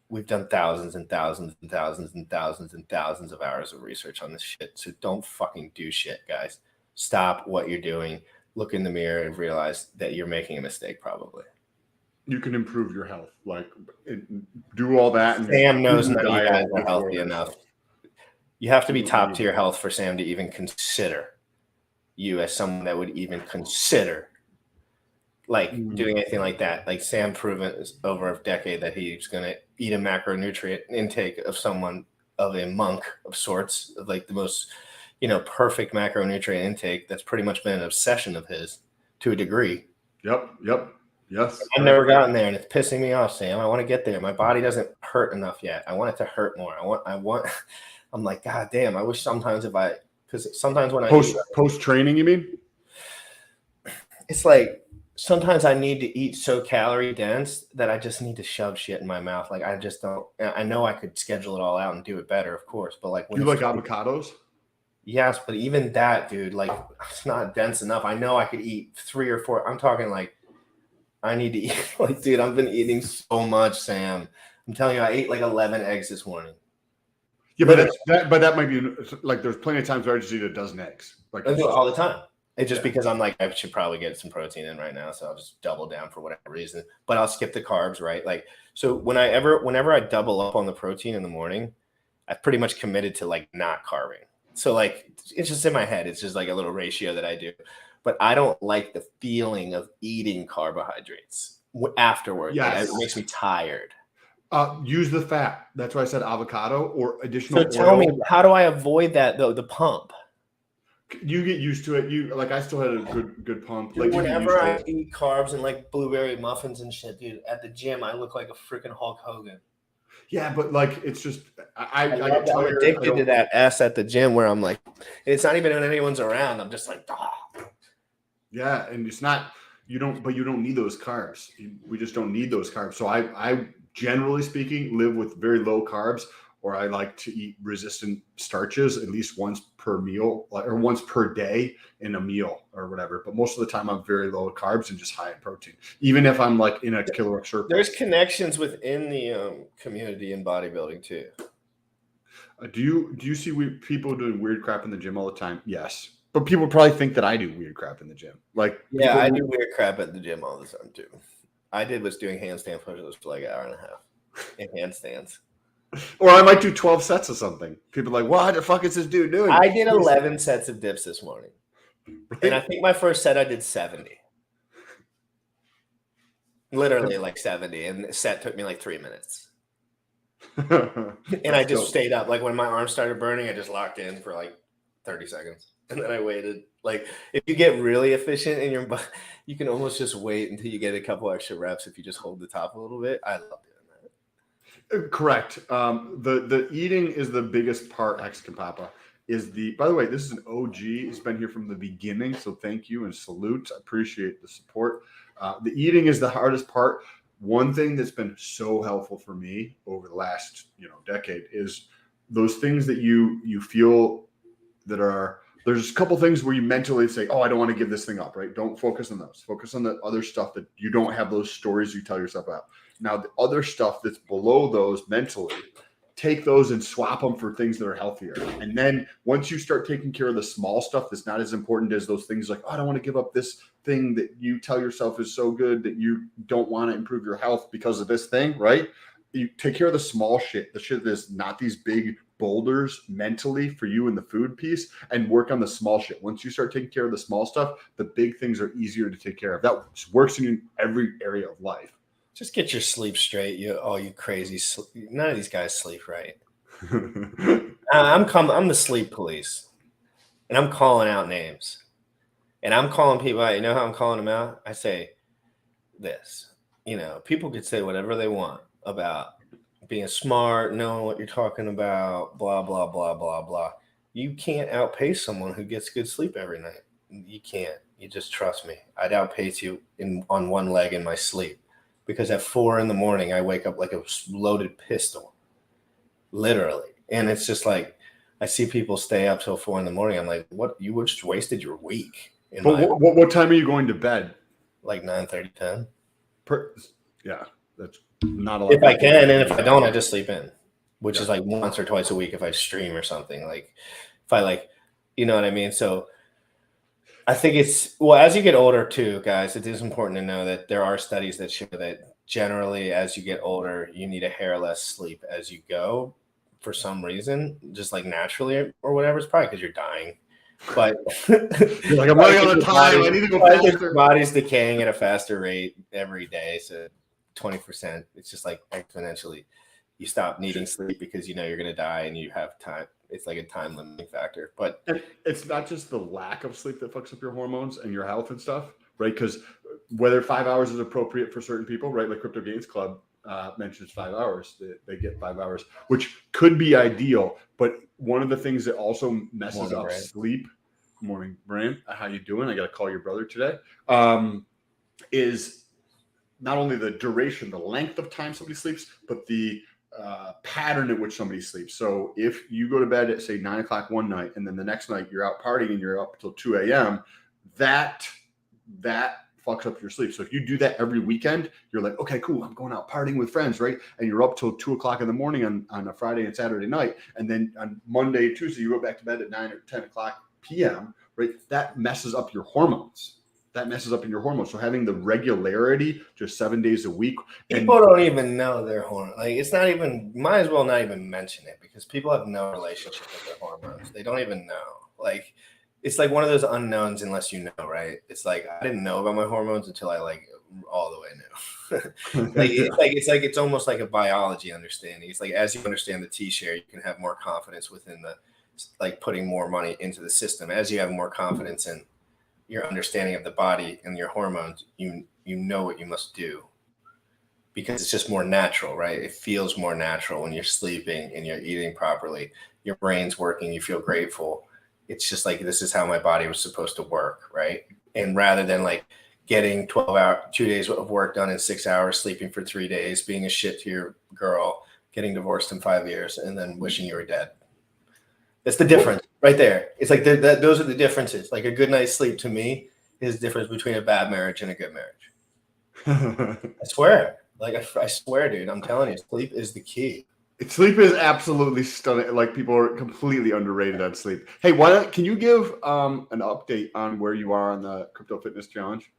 we've done thousands and thousands and thousands and thousands and thousands of hours of research on this shit. So don't fucking do shit, guys. Stop what you're doing. Look in the mirror and realize that you're making a mistake, probably. You can improve your health, like do all that. And Sam knows none of you guys are healthy enough. You have to be top tier health for Sam to even consider you as someone that would even consider like doing anything like that. Like Sam proven over a decade that he's going to eat a macronutrient intake of someone of a monk of sorts, of like the most, perfect macronutrient intake. That's pretty much been an obsession of his to a degree. Yep. Yes. I've never gotten there, and it's pissing me off, Sam. I want to get there. My body doesn't hurt enough yet. I want it to hurt more. I'm like, God damn, I wish sometimes because sometimes when post training, you mean? It's like sometimes I need to eat so calorie dense that I just need to shove shit in my mouth. Like I just don't. I know I could schedule it all out and do it better, of course, but like when you like avocados. Yes, but even that, dude, like it's not dense enough. I know I could eat 3 or 4. I'm talking like I need to eat. Like, dude, I've been eating so much, Sam. I'm telling you, I ate like 11 eggs this morning. Yeah, but that might be like there's plenty of times where I just eat a dozen eggs. Like I do it all the time. It's just because I'm like, I should probably get some protein in right now, so I'll just double down for whatever reason. But I'll skip the carbs, right? Like, so whenever I double up on the protein in the morning, I've pretty much committed to like not carving. So like, it's just in my head. It's just like a little ratio that I do. But I don't like the feeling of eating carbohydrates afterward. Yes. Like, it makes me tired. Use the fat. That's why I said avocado or additional. So tell me, how do I avoid that though? The pump. You get used to it. You like I still had a good pump. Like whenever I eat carbs and like blueberry muffins and shit, dude, at the gym I look like a freaking Hulk Hogan. Yeah, but like it's just I'm addicted to that S at the gym where I'm like, it's not even when anyone's around. I'm just like, Yeah, and it's not you don't need those carbs. We just don't need those carbs. So I generally speaking live with very low carbs, or I like to eat resistant starches at least once per meal or once per day in a meal or whatever. But most of the time I'm very low carbs and just high in protein, even if I'm like in a caloric surplus. There's connections within the community in bodybuilding too. Do you see people doing weird crap in the gym all the time? Yes. But people probably think that I do weird crap in the gym. Like, yeah, I do weird crap at the gym all the time too. I was doing handstand push-ups for like an hour and a half in handstands. Or I might do 12 sets of something. People are like, what the fuck is this dude doing? I did 11 sets of dips this morning. Right? And I think my first set I did 70. Literally like 70. And the set took me like 3 minutes. And I just stayed up. Like when my arms started burning, I just locked in for like 30 seconds. And then I waited. Like if you get really efficient in your butt, you can almost just wait until you get a couple extra reps if you just hold the top a little bit. I love doing that. Correct. The eating is the biggest part. X Papa is by the way, this is an OG. He's been here from the beginning. So thank you and salute. I appreciate the support. The eating is the hardest part. One thing that's been so helpful for me over the last decade is those things that you feel that are. There's a couple things where you mentally say, oh, I don't want to give this thing up, right? Don't focus on those. Focus on the other stuff that you don't have those stories you tell yourself about. Now, the other stuff that's below those mentally, take those and swap them for things that are healthier. And then once you start taking care of the small stuff that's not as important as those things like, oh, I don't want to give up this thing that you tell yourself is so good that you don't want to improve your health because of this thing, right? You take care of the small shit, the shit that's not these big boulders mentally for you in the food piece, and work on the small shit. Once you start taking care of the small stuff, the big things are easier to take care of. That works in every area of life. Just get your sleep straight. You crazy. None of these guys sleep right. I'm the sleep police, and I'm calling out names, and I'm calling people out. You know how I'm calling them out? I say this. People could say whatever they want about being smart, knowing what you're talking about, blah, blah, blah, blah, blah. You can't outpace someone who gets good sleep every night. You can't. You just trust me. I'd outpace you on one leg in my sleep. because at 4 a.m, I wake up like a loaded pistol, literally. And it's just like, I see people stay up till 4 a.m. I'm like, what? You just wasted your week. But what time are you going to bed? Like 9:30, 10. Yeah, that's not a lot. If I can, and if I don't, I just sleep in, which is like once or twice a week if I stream or something. Like if I like, you know what I mean? So I think it's, well, as you get older too, guys, it is important to know that there are studies that show that generally as you get older, you need a hair less sleep as you go for some reason, just like naturally or whatever. It's probably because you're dying. But you're like, I'm running out of time. I need to go faster. Your body's decaying at a faster rate every day. So 20%, it's just like exponentially. You stop needing sleep because you know you're going to die and you have time. It's like a time limiting factor. But and it's not just the lack of sleep that fucks up your hormones and your health and stuff, right? Because whether 5 hours is appropriate for certain people, right? Like Crypto Gains Club mentions 5 hours. They get 5 hours, which could be ideal. But one of the things that also messes up sleep, morning, Brian, how you doing? I got to call your brother today, is not only the duration, the length of time somebody sleeps, but the pattern at which somebody sleeps. So if you go to bed at say 9 o'clock one night, and then the next night you're out partying and you're up until 2 a.m., that fucks up your sleep. So if you do that every weekend, you're like, okay, cool, I'm going out partying with friends, right? And you're up till 2 o'clock in the morning on a Friday and Saturday night. And then on Monday, Tuesday, you go back to bed at 9 or 10 o'clock p.m., right? That messes up your hormones. That messes up in your hormones. So having the regularity, just 7 days a week. People don't even know their hormones. Like, it's not even, might as well not even mention it, because people have no relationship with their hormones. They don't even know. Like, it's like one of those unknowns unless you know, right? It's like, I didn't know about my hormones until I like all the way knew. It's almost like a biology understanding. It's like, as you understand the T-share, you can have more confidence within the, like, putting more money into the system. As you have more confidence in your understanding of the body and your hormones, you know what you must do, because it's just more natural, right? It feels more natural when you're sleeping and you're eating properly. Your brain's working, you feel grateful. It's just like, this is how my body was supposed to work, right? And rather than like getting 2 days of work done in 6 hours, sleeping for 3 days, being a shit to your girl, getting divorced in 5 years, and then wishing you were dead. That's the difference right there. It's like those are the differences. Like, a good night's sleep to me is the difference between a bad marriage and a good marriage. I swear. Like, I swear, dude. I'm telling you, sleep is the key. Sleep is absolutely stunning. Like, people are completely underrated on sleep. Hey, can you give an update on where you are on the Crypto Fitness Challenge?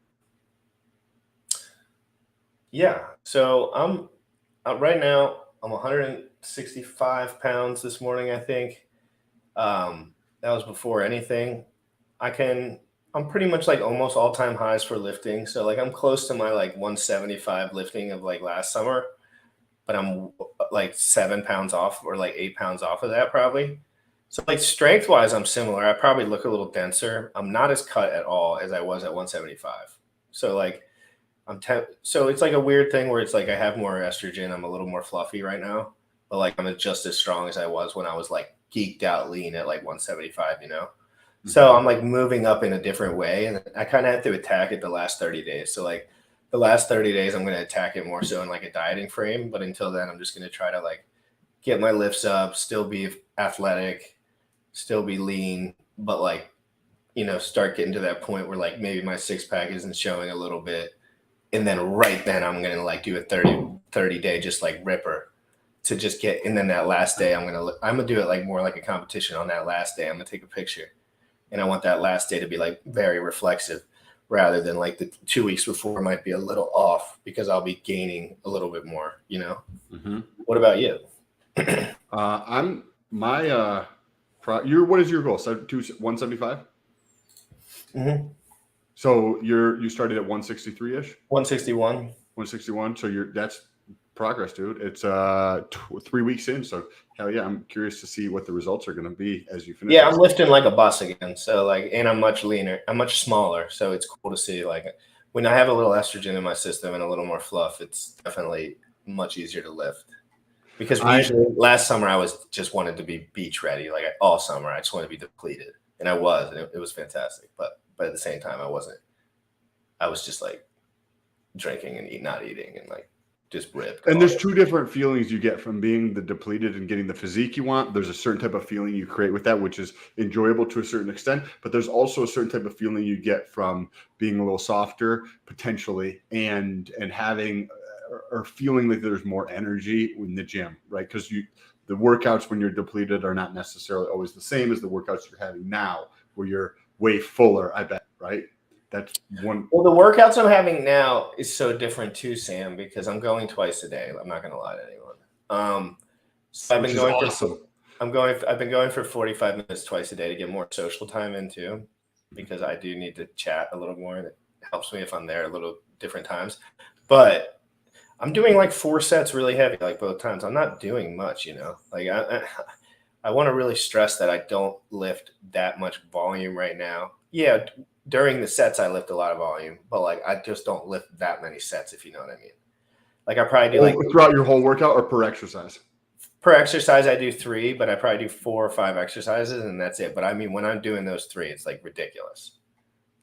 Yeah. So I'm right now, I'm 165 pounds this morning, I think. That was before anything. I'm pretty much like almost all-time highs for lifting. So like, I'm close to my like 175 lifting of like last summer, but I'm like 7 pounds off, or like 8 pounds off of that probably. So like, strength wise, I'm similar. I probably look a little denser. I'm not as cut at all as I was at 175. So like, so it's like a weird thing where it's like, I have more estrogen. I'm a little more fluffy right now, but like, I'm just as strong as I was when I was like geeked out lean at like 175, you know? Mm-hmm. So I'm like moving up in a different way, and I kind of have to attack it the last 30 days. So like, the last 30 days, I'm going to attack it more so in like a dieting frame. But until then, I'm just going to try to like get my lifts up, still be athletic, still be lean, but like, you know, start getting to that point where like maybe my 6-pack isn't showing a little bit. And then right then I'm going to like do a 30 day, just like ripper to just get. And then that last day, I'm going to do it like more like a competition. On that last day, I'm going to take a picture, and I want that last day to be like very reflexive, rather than like the 2 weeks before might be a little off, because I'll be gaining a little bit more, you know? Mm-hmm. What about you? What is your goal? 175? Mm-hmm. So you started at 163-ish? 161. 161. So that's progress, dude. It's 3 weeks in. So hell yeah, I'm curious to see what the results are going to be as you finish. Yeah, I'm lifting like a bus again. So like, and I'm much leaner. I'm much smaller. So it's cool to see, like, when I have a little estrogen in my system and a little more fluff, it's definitely much easier to lift. Because usually last summer I just wanted to be beach ready. Like all summer, I just wanted to be depleted, and I was, and it was fantastic. But at the same time, I wasn't. I was just like drinking and not eating and like just ripped. And there's two different feelings you get from being the depleted and getting the physique you want. There's a certain type of feeling you create with that, which is enjoyable to a certain extent. But there's also a certain type of feeling you get from being a little softer, potentially, and having or feeling like there's more energy in the gym, right? Because the workouts when you're depleted are not necessarily always the same as the workouts you're having now, where you're way fuller, I bet, right? That's one. Well, the workouts I'm having now is so different too, Sam, because I'm going twice a day. I'm not going to lie to anyone. So I've been going awesome. I've been going for 45 minutes twice a day to get more social time in too, because I do need to chat a little more. It helps me if I'm there a little different times. But I'm doing like 4 sets really heavy, like both times. I'm not doing much, Like I want to really stress that I don't lift that much volume right now. Yeah, during the sets I lift a lot of volume, but like I just don't lift that many sets, if you know what I mean. Like I probably do like throughout your whole workout or per exercise? Per exercise I do 3, but I probably do 4 or 5 exercises and that's it. But I mean, when I'm doing those 3, it's like ridiculous.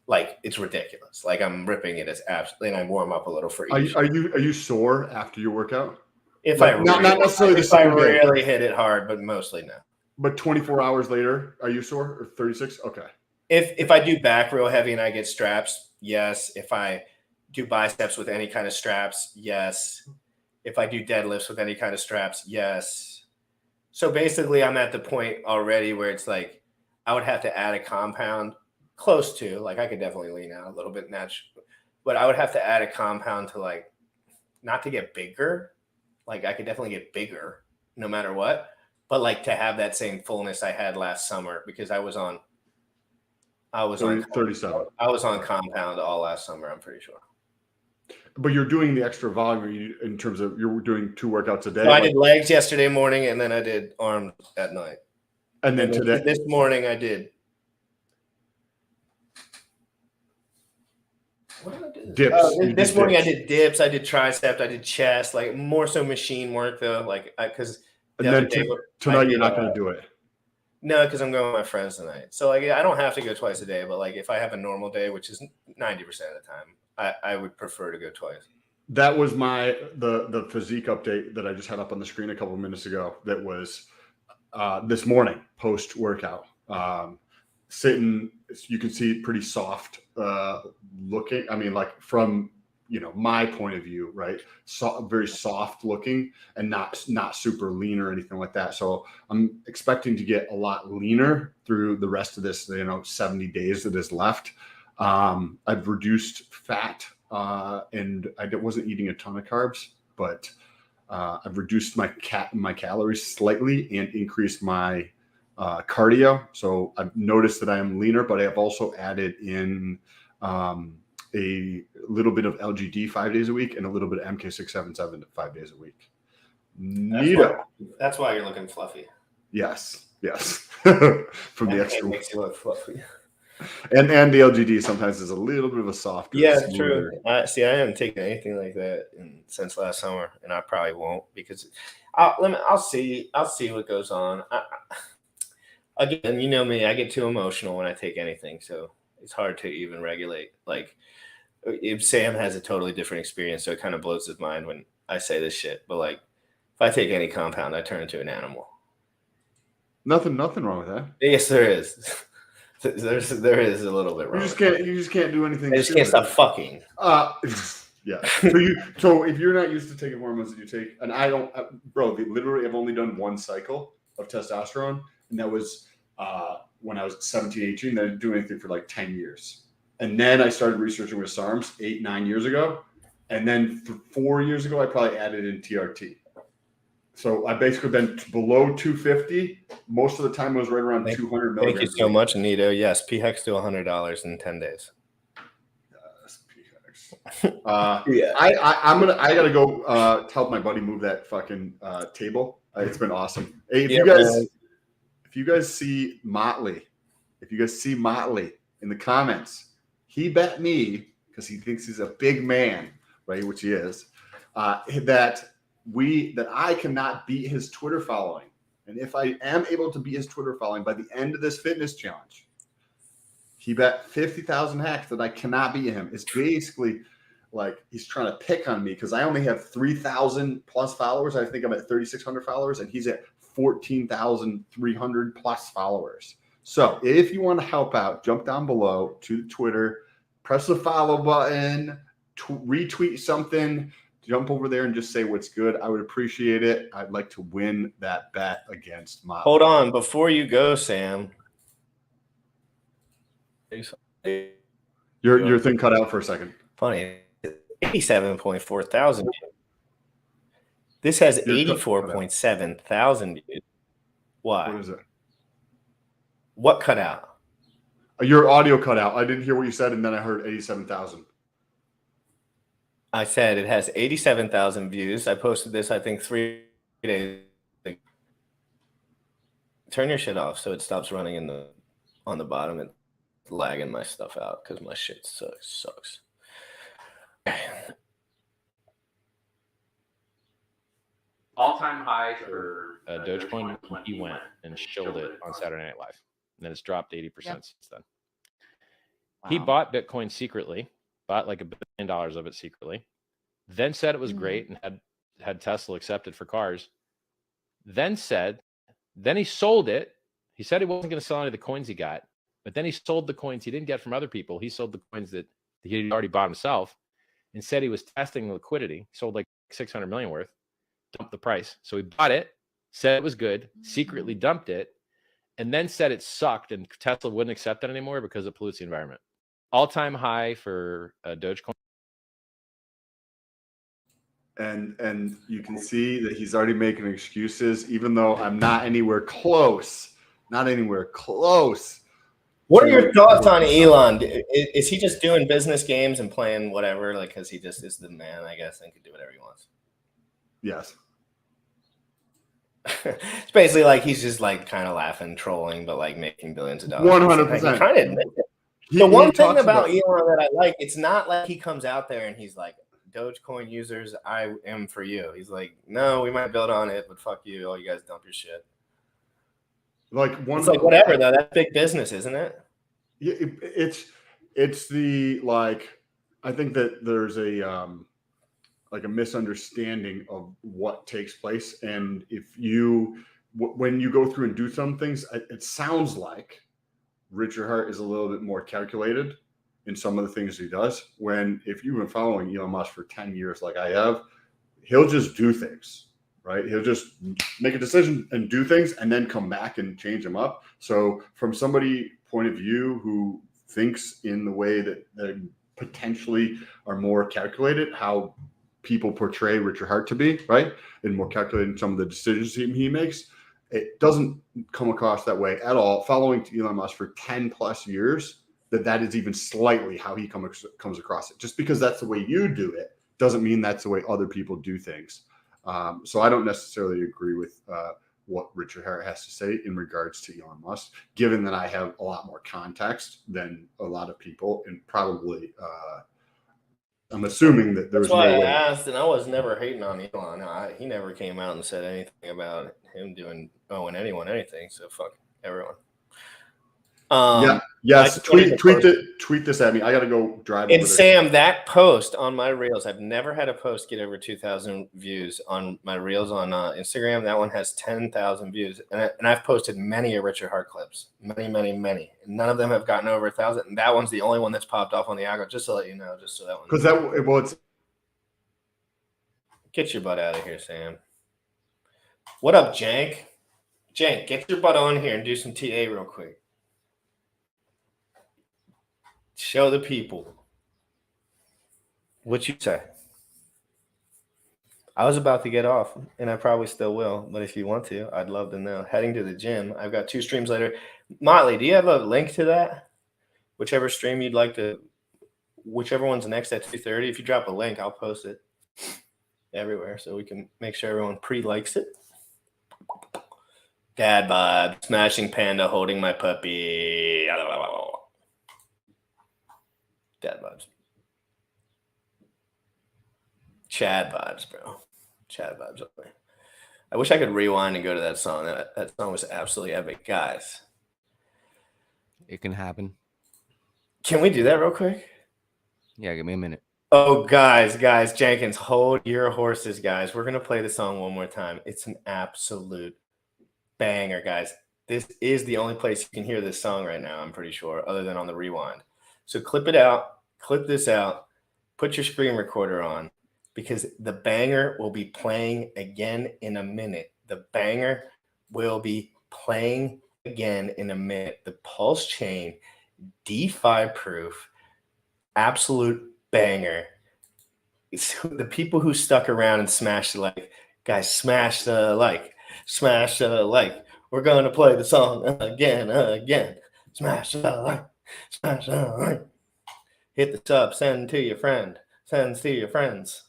Like it's ridiculous. Like I'm ripping it as absolutely, and I warm up a little for each. Are you sore after your workout? If like, I not necessarily if I really hit it hard, but mostly no. But 24 hours later, are you sore or 36? Okay. If I do back real heavy and I get straps, yes. If I do biceps with any kind of straps, yes. If I do deadlifts with any kind of straps, yes. So basically, I'm at the point already where it's like I would have to add a compound close to, like I could definitely lean out a little bit natural, but I would have to add a compound to like, not to get bigger. Like I could definitely get bigger no matter what, but like to have that same fullness I had last summer because I was on 37. I was on compound all last summer, I'm pretty sure. But you're doing the extra volume in terms of you're doing 2 workouts a day. So I did legs yesterday morning and then I did arms at night. And then today, this morning I did. What did I do? Dips. This morning I did dips, I did tricep, I did chest, like more so machine work though, like because. And then tonight you're not going to do it. No, because I'm going with my friends tonight. So like I don't have to go twice a day, but like if I have a normal day, which is 90% of the time, I would prefer to go twice. That was the physique update that I just had up on the screen a couple of minutes ago. That was this morning post workout. Sitting, you can see pretty soft looking. I mean, like from my point of view, right? Very soft looking and not super lean or anything like that. So I'm expecting to get a lot leaner through the rest of this, 70 days that is left. I've reduced fat and I wasn't eating a ton of carbs, but I've reduced my calories slightly and increased my cardio. So I've noticed that I am leaner, but I have also added in a little bit of LGD 5 days a week and a little bit of MK677 5 days a week. That's why you're looking fluffy. Yes. From the extra makes you look fluffy. And the LGD sometimes is a little bit of a softer. Yeah, true. I haven't taken anything like that since last summer, and I probably won't because I'll see what goes on. Again, you know me, I get too emotional when I take anything, so it's hard to even regulate. Like, if Sam has a totally different experience, so it kind of blows his mind when I say this shit. But like, if I take any compound, I turn into an animal. Nothing wrong with that. Yes, there is. There is a little bit wrong. You just can't do anything. I just can't stop fucking. Yeah. So if you're not used to taking hormones that you take, and I don't, literally, I've only done 1 cycle of testosterone, and that was when I was 17, 18. I didn't do anything for like 10 years. And then I started researching with SARMs 8-9 years ago. And then 4 years ago, I probably added in TRT. So I've basically been below 250. Most of the time, it was right around 200 milligrams. Thank you so much, Anito. Yes, PHEX to $100 in 10 days. Yes, PHEX. Yeah. I gotta go help my buddy move that fucking table. It's been awesome. Hey, if you guys see Motley in the comments, he bet me because he thinks he's a big man, right? Which he is. That I cannot beat his Twitter following. And if I am able to beat his Twitter following by the end of this fitness challenge, he bet 50,000 hacks that I cannot beat him. It's basically like he's trying to pick on me because I only have 3,000 plus followers. I think I'm at 3,600 followers, and he's at 14,300 plus followers. So if you want to help out, jump down below to Twitter, press the follow button, retweet something, jump over there and just say what's good. I would appreciate it. I'd like to win that bet against Motley. Hold on, before you go, Sam. Your thing cut out for a second. Funny, 87.4 thousand. This has 84.7 thousand views. Why? What is it? What cut out? Your audio cut out. I didn't hear what you said, and then I heard 87,000. I said it has 87,000 views. I posted this, I think, 3 days ago. Turn your shit off so it stops running on the bottom and lagging my stuff out because my shit sucks. All-time high for Dogecoin when he went and shilled it on Saturday Night Live. And then it's dropped 80% since then. Wow. He bought Bitcoin secretly, bought like $1 billion of it secretly, then said it was great and had Tesla accepted for cars. Then he sold it. He said he wasn't going to sell any of the coins he got, but then he sold the coins he didn't get from other people. He sold the coins that he had already bought himself and said he was testing liquidity. Sold like 600 million worth, dumped the price. So he bought it, said it was good, secretly dumped it, and then said it sucked and Tesla wouldn't accept it anymore because it pollutes the environment. All-time high for Dogecoin. And you can see that he's already making excuses, even though I'm not anywhere close. Not anywhere close. What are your thoughts on Elon? Is he just doing business games and playing whatever, like, because he just is the man, I guess, and can do whatever he wants? Yes. It's basically like he's just like kind of laughing, trolling, but like making billions of dollars. 100%. Kind of admit it. The one thing about Elon that I like, it's not like he comes out there and he's like, Dogecoin users, I am for you. He's like, no, we might build on it, but fuck you. All you guys dump your shit. It's like whatever though. That's big business, isn't it? Yeah, it's the like. I think that there's a like a misunderstanding of what takes place, and if you when you go through and do some things, it sounds like Richard Hart is a little bit more calculated in some of the things he does. When if you've been following Elon Musk for 10 years like I have, he'll just do things. Right? He'll just make a decision and do things and then come back and change them up. So from somebody point of view who thinks in the way that they potentially are more calculated, how people portray Richard Hart to be, right? And more calculated in some of the decisions he makes, it doesn't come across that way at all. Following Elon Musk for 10 plus years, that is even slightly how he comes across it. Just because that's the way you do it doesn't mean that's the way other people do things. So I don't necessarily agree with what Richard Hart has to say in regards to Elon Musk, given that I have a lot more context than a lot of people, and probably I'm assuming that there's That's why no way. I asked, and I was never hating on Elon. He never came out and said anything about him owing anyone anything. So fuck everyone. Yes. Tweet this at me. I got to go drive. And Sam, that post on my reels, I've never had a post get over 2,000 views on my reels on Instagram. That one has 10,000 views, and I've posted many Richard Hart clips, many. And none of them have gotten over 1,000. And that one's the only one that's popped off on the algorithm. Just to let you know, just so that one. Because Get your butt out of here, Sam. What up, Jank? Jank, get your butt on here and do some TA real quick. Show the people what you say. I was about to get off, and I probably still will. But if you want to, I'd love to know. Heading to the gym. I've got 2 streams later. Motley, do you have a link to that? Whichever stream you'd like to, whichever one's next at 2:30. If you drop a link, I'll post it everywhere so we can make sure everyone pre-likes it. Dad bod, smashing panda, holding my puppy. Dad vibes. Chad vibes, bro. Chad vibes. I wish I could rewind and go to that song. That song was absolutely epic. Guys. It can happen. Can we do that real quick? Yeah, give me a minute. Oh, guys, Jenkins, hold your horses, guys. We're going to play the song one more time. It's an absolute banger, guys. This is the only place you can hear this song right now, I'm pretty sure, other than on the rewind. So clip it out, clip this out, put your screen recorder on, because the banger will be playing again in a minute. The banger will be playing again in a minute. The Pulse Chain DeFi proof, absolute banger. It's the people who stuck around and smashed the like, guys, smash the like, smash the like. We're gonna play the song again. Smash the like, smash the like. Hit the sub, send to your friend, send to your friends.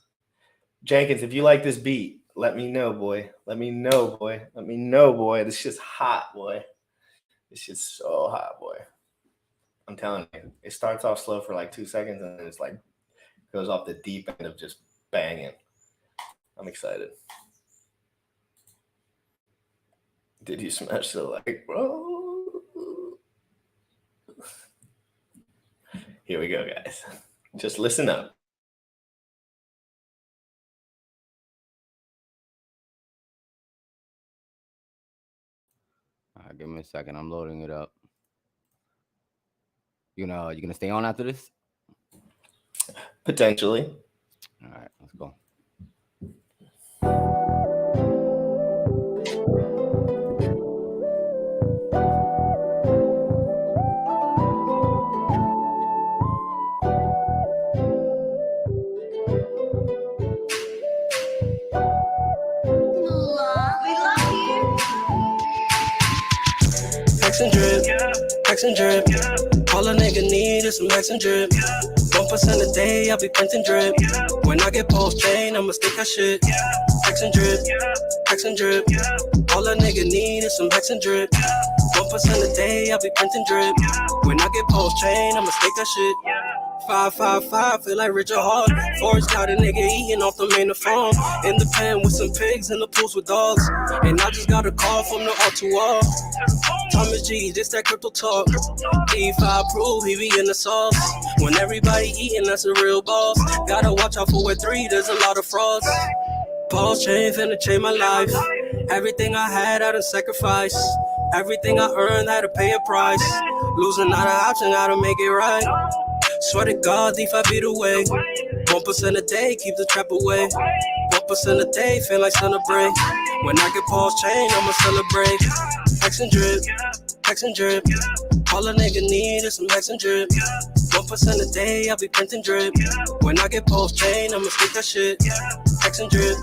Jenkins, if you like this beat, let me know, boy. Let me know, boy. Let me know, boy. This shit's hot, boy. This shit's so hot, boy. I'm telling you, it starts off slow for like 2 seconds and then it's like goes off the deep end of just banging. I'm excited. Did you smash the like, bro? Here we go, guys. Just listen up. All right, give me a second. I'm loading it up. You gonna stay on after this? Potentially. All right, let's go. Hex and drip, hex and drip. All a nigga need is some hex and drip. 1% a day, I'll be printing drip. When I get post chain, I'ma stick that shit. Hex and drip, hex and drip. All a nigga need is some hex and drip. 1% a day, I'll be printing drip. When I get post chain, I'ma stick that shit. 555, feel like Richard Hart. Forrest got a nigga eating off the main farm. In the pen with some pigs, in the pools with dogs. And I just got a call from the R2R. Thomas G, this that crypto talk. DeFi proof, he be in the sauce. When everybody eating, that's a real boss. Gotta watch out for Web3, there's a lot of frauds. Pulse chain finna change my life. Everything I had, I done sacrificed. Everything I earned, had to pay a price. Losing not an option, gotta make it right. Swear to God, DeFi be the way. 1% a day, keep the trap away. 1% a day, feel like celebrate. When I get pulse chain, I'ma celebrate. Hex and drip, hex and drip. All a nigga need is some hex and drip. 1% a day, I'll be printing drip. When I get pulse chain, I'ma stick that shit. Hex and drip,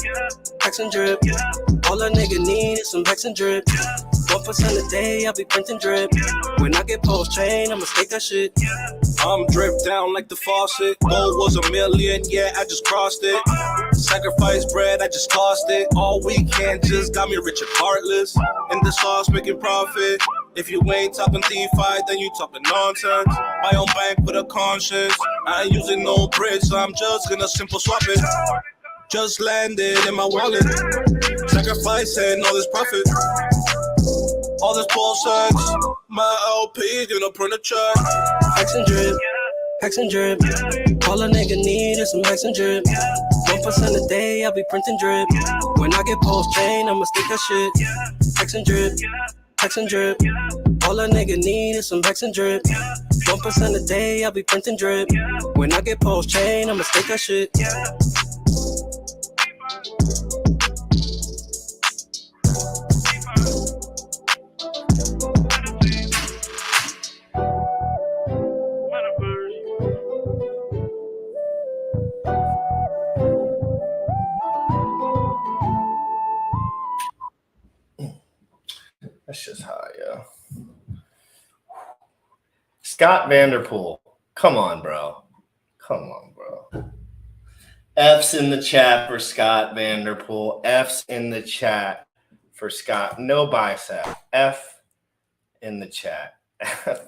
hex and drip. All a nigga need is some hex and drip. 1% a day, I'll be printing drip. When I get post chain, I'ma stake that shit. I'm dripped down like the faucet. Gold was a million, yeah, I just crossed it. Sacrifice bread, I just tossed it. All weekend just got me rich and heartless. In the sauce, making profit. If you ain't talking DeFi, then you talking nonsense. My own bank with a conscience. I ain't using no bridge, so I'm just gonna simple swap it. Just landed in my wallet. Sacrificing all this profit. All this pulse sex. My LP gonna print a check. Hex and drip, hex and drip. All a nigga need is some hex and drip. 1% a day, I'll be printing drip. When I get post chain, I'ma stick that shit. Hex and drip, hex and drip. All a nigga need is some hex and drip. 1% a day, I'll be printing drip. When I get post chain, I'ma stick that shit. That's just hot, yo. Scott Vanderpool. Come on, bro. Come on, bro. F's in the chat for Scott Vanderpool. F's in the chat for Scott. No bicep. F in the chat. F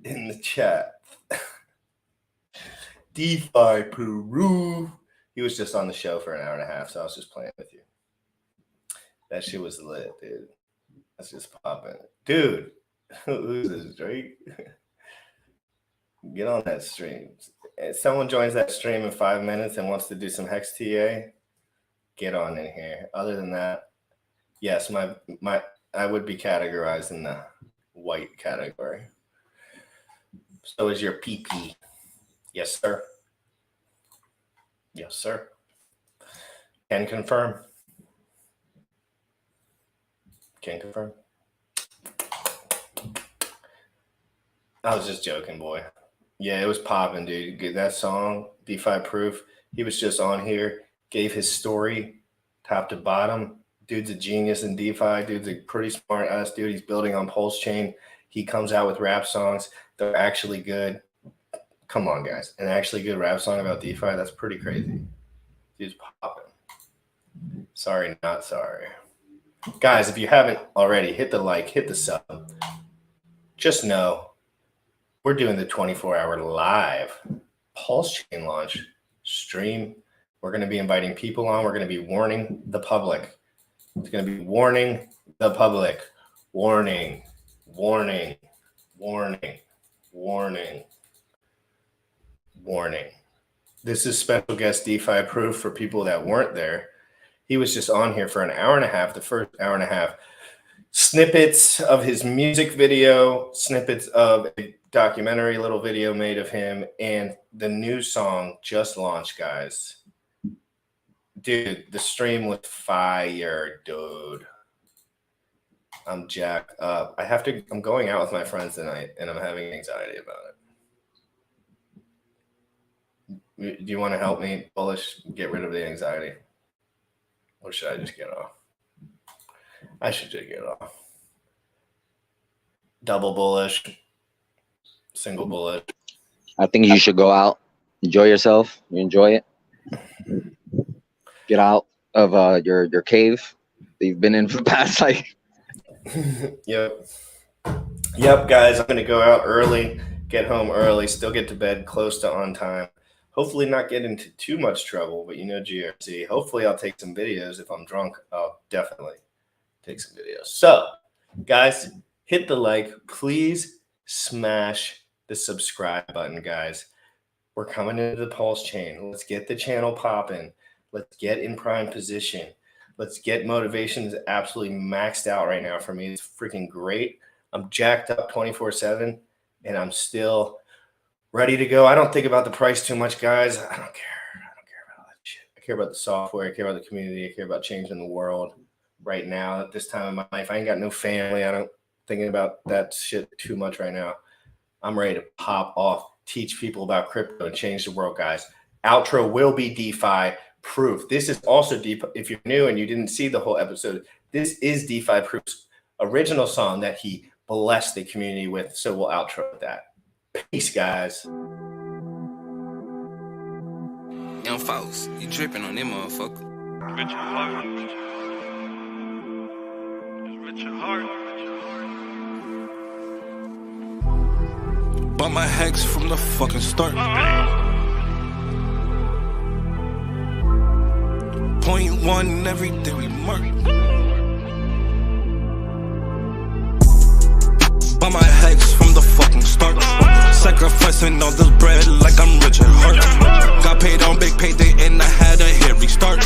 in the chat. DeFi Peru. He was just on the show for an hour and a half, so I was just playing with you. That shit was lit, dude. That's just popping. Dude, who's this, Drake? Get on that stream. if someone joins that stream in 5 minutes and wants to do some Hex TA, get on in here. Other than that, yes, I would be categorized in the white category. So is your PP. Yes, sir. Yes, sir. Can confirm. Can confirm. I was just joking, boy. Yeah, it was popping, dude. That song, DeFi Proof, he was just on here, gave his story top to bottom. Dude's a genius in DeFi. Dude's a pretty smart ass dude. He's building on Pulse Chain. He comes out with rap songs. They're actually good. Come on, guys. An actually good rap song about DeFi, that's pretty crazy. Dude's popping. Sorry, not sorry. Guys, if you haven't already, hit the like, hit the sub. Just know we're doing the 24-hour live Pulse Chain launch stream. We're going to be inviting people on. We're going to be warning the public. It's going to be warning the public. Warning, warning, warning, warning, warning. This is special guest DeFi Proof for people that weren't there. He was just on here for an hour and a half, the first hour and a half. Snippets of his music video, snippets of a documentary little video made of him, and the new song just launched, guys. Dude, the stream was fire, dude. I'm jacked up. I'm going out with my friends tonight, and I'm having anxiety about it. Do you want to help me, Bullish, get rid of the anxiety? Or should I just get off? I should just get off. Double bullish, single bullish. I think you should go out, enjoy yourself. You enjoy it. Get out of your cave that you've been in for the past like. Yep, guys. I'm gonna go out early, get home early, still get to bed close to on time. Hopefully not get into too much trouble, but you know GRC. Hopefully I'll take some videos. If I'm drunk, I'll definitely take some videos. So, guys, hit the like. Please smash the subscribe button, guys. We're coming into the Pulse Chain. Let's get the channel popping. Let's get in prime position. Let's get motivations absolutely maxed out right now for me. It's freaking great. I'm jacked up 24/7, and I'm still ready to go. I don't think about the price too much, guys. I don't care. I don't care about all that shit. I care about the software. I care about the community. I care about changing the world right now at this time in my life. I ain't got no family. I don't thinking about that shit too much right now. I'm ready to pop off, teach people about crypto, and change the world, guys. Outro will be DeFi Proof. This is also DeFi. If you're new and you didn't see the whole episode, this is DeFi Proof's original song that he blessed the community with. So we'll outro with that. Peace, guys. Young folks, you tripping on them motherfucker. Richard Heart. Richard Heart. Bought my hex from the fucking start. .1 everything we mark. Bought my hex from the fucking start. Sacrificing all this bread like I'm Richard Hart. Got paid on big payday and I had a hair restart.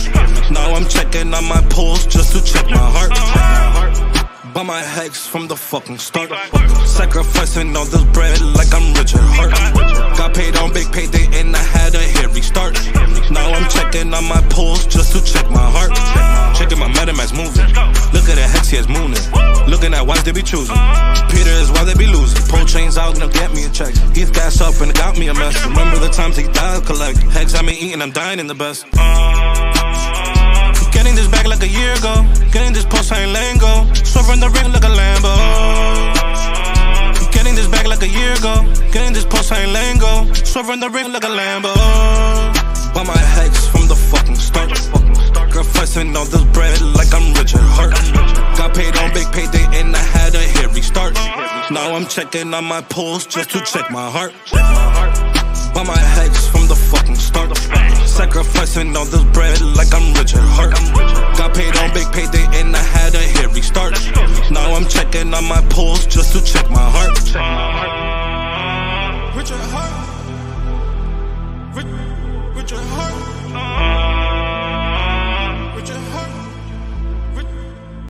Now I'm checking on my pulse just to check my heart. Bought my hex from the fucking start. Sacrificing all this bread like I'm Richard Hart. Got paid on big payday and I had a hair restart. Now I'm checking on my pulse just to check my heart. Checking my MetaMask moving. Look at the hex, he is mooning. Looking at why they be choosing. Peter is why they be losing. Pull chains out and they'll get me a check. He's gas up and it got me a mess. Remember the times he died collect. Hex I been eating, I'm dying in the best. Getting this back like a year ago. Getting this post, I ain't letting go. Swerving the ring like a Lambo. Getting this back like a year ago. Getting this post, I ain't letting go. Swerving the ring like a Lambo. Bought my hex from the fucking start. Sacrificing all this bread like I'm Richard Hart. Got paid on big payday and I had a hair restart. Now I'm checking on my pulse just to check my heart. Bought my hex from the fucking start. Sacrificing all this bread like I'm Richard Hart. Got paid on big payday and I had a hair restart. Now I'm checking on my pulse just to check my heart. Richard Hart. Rich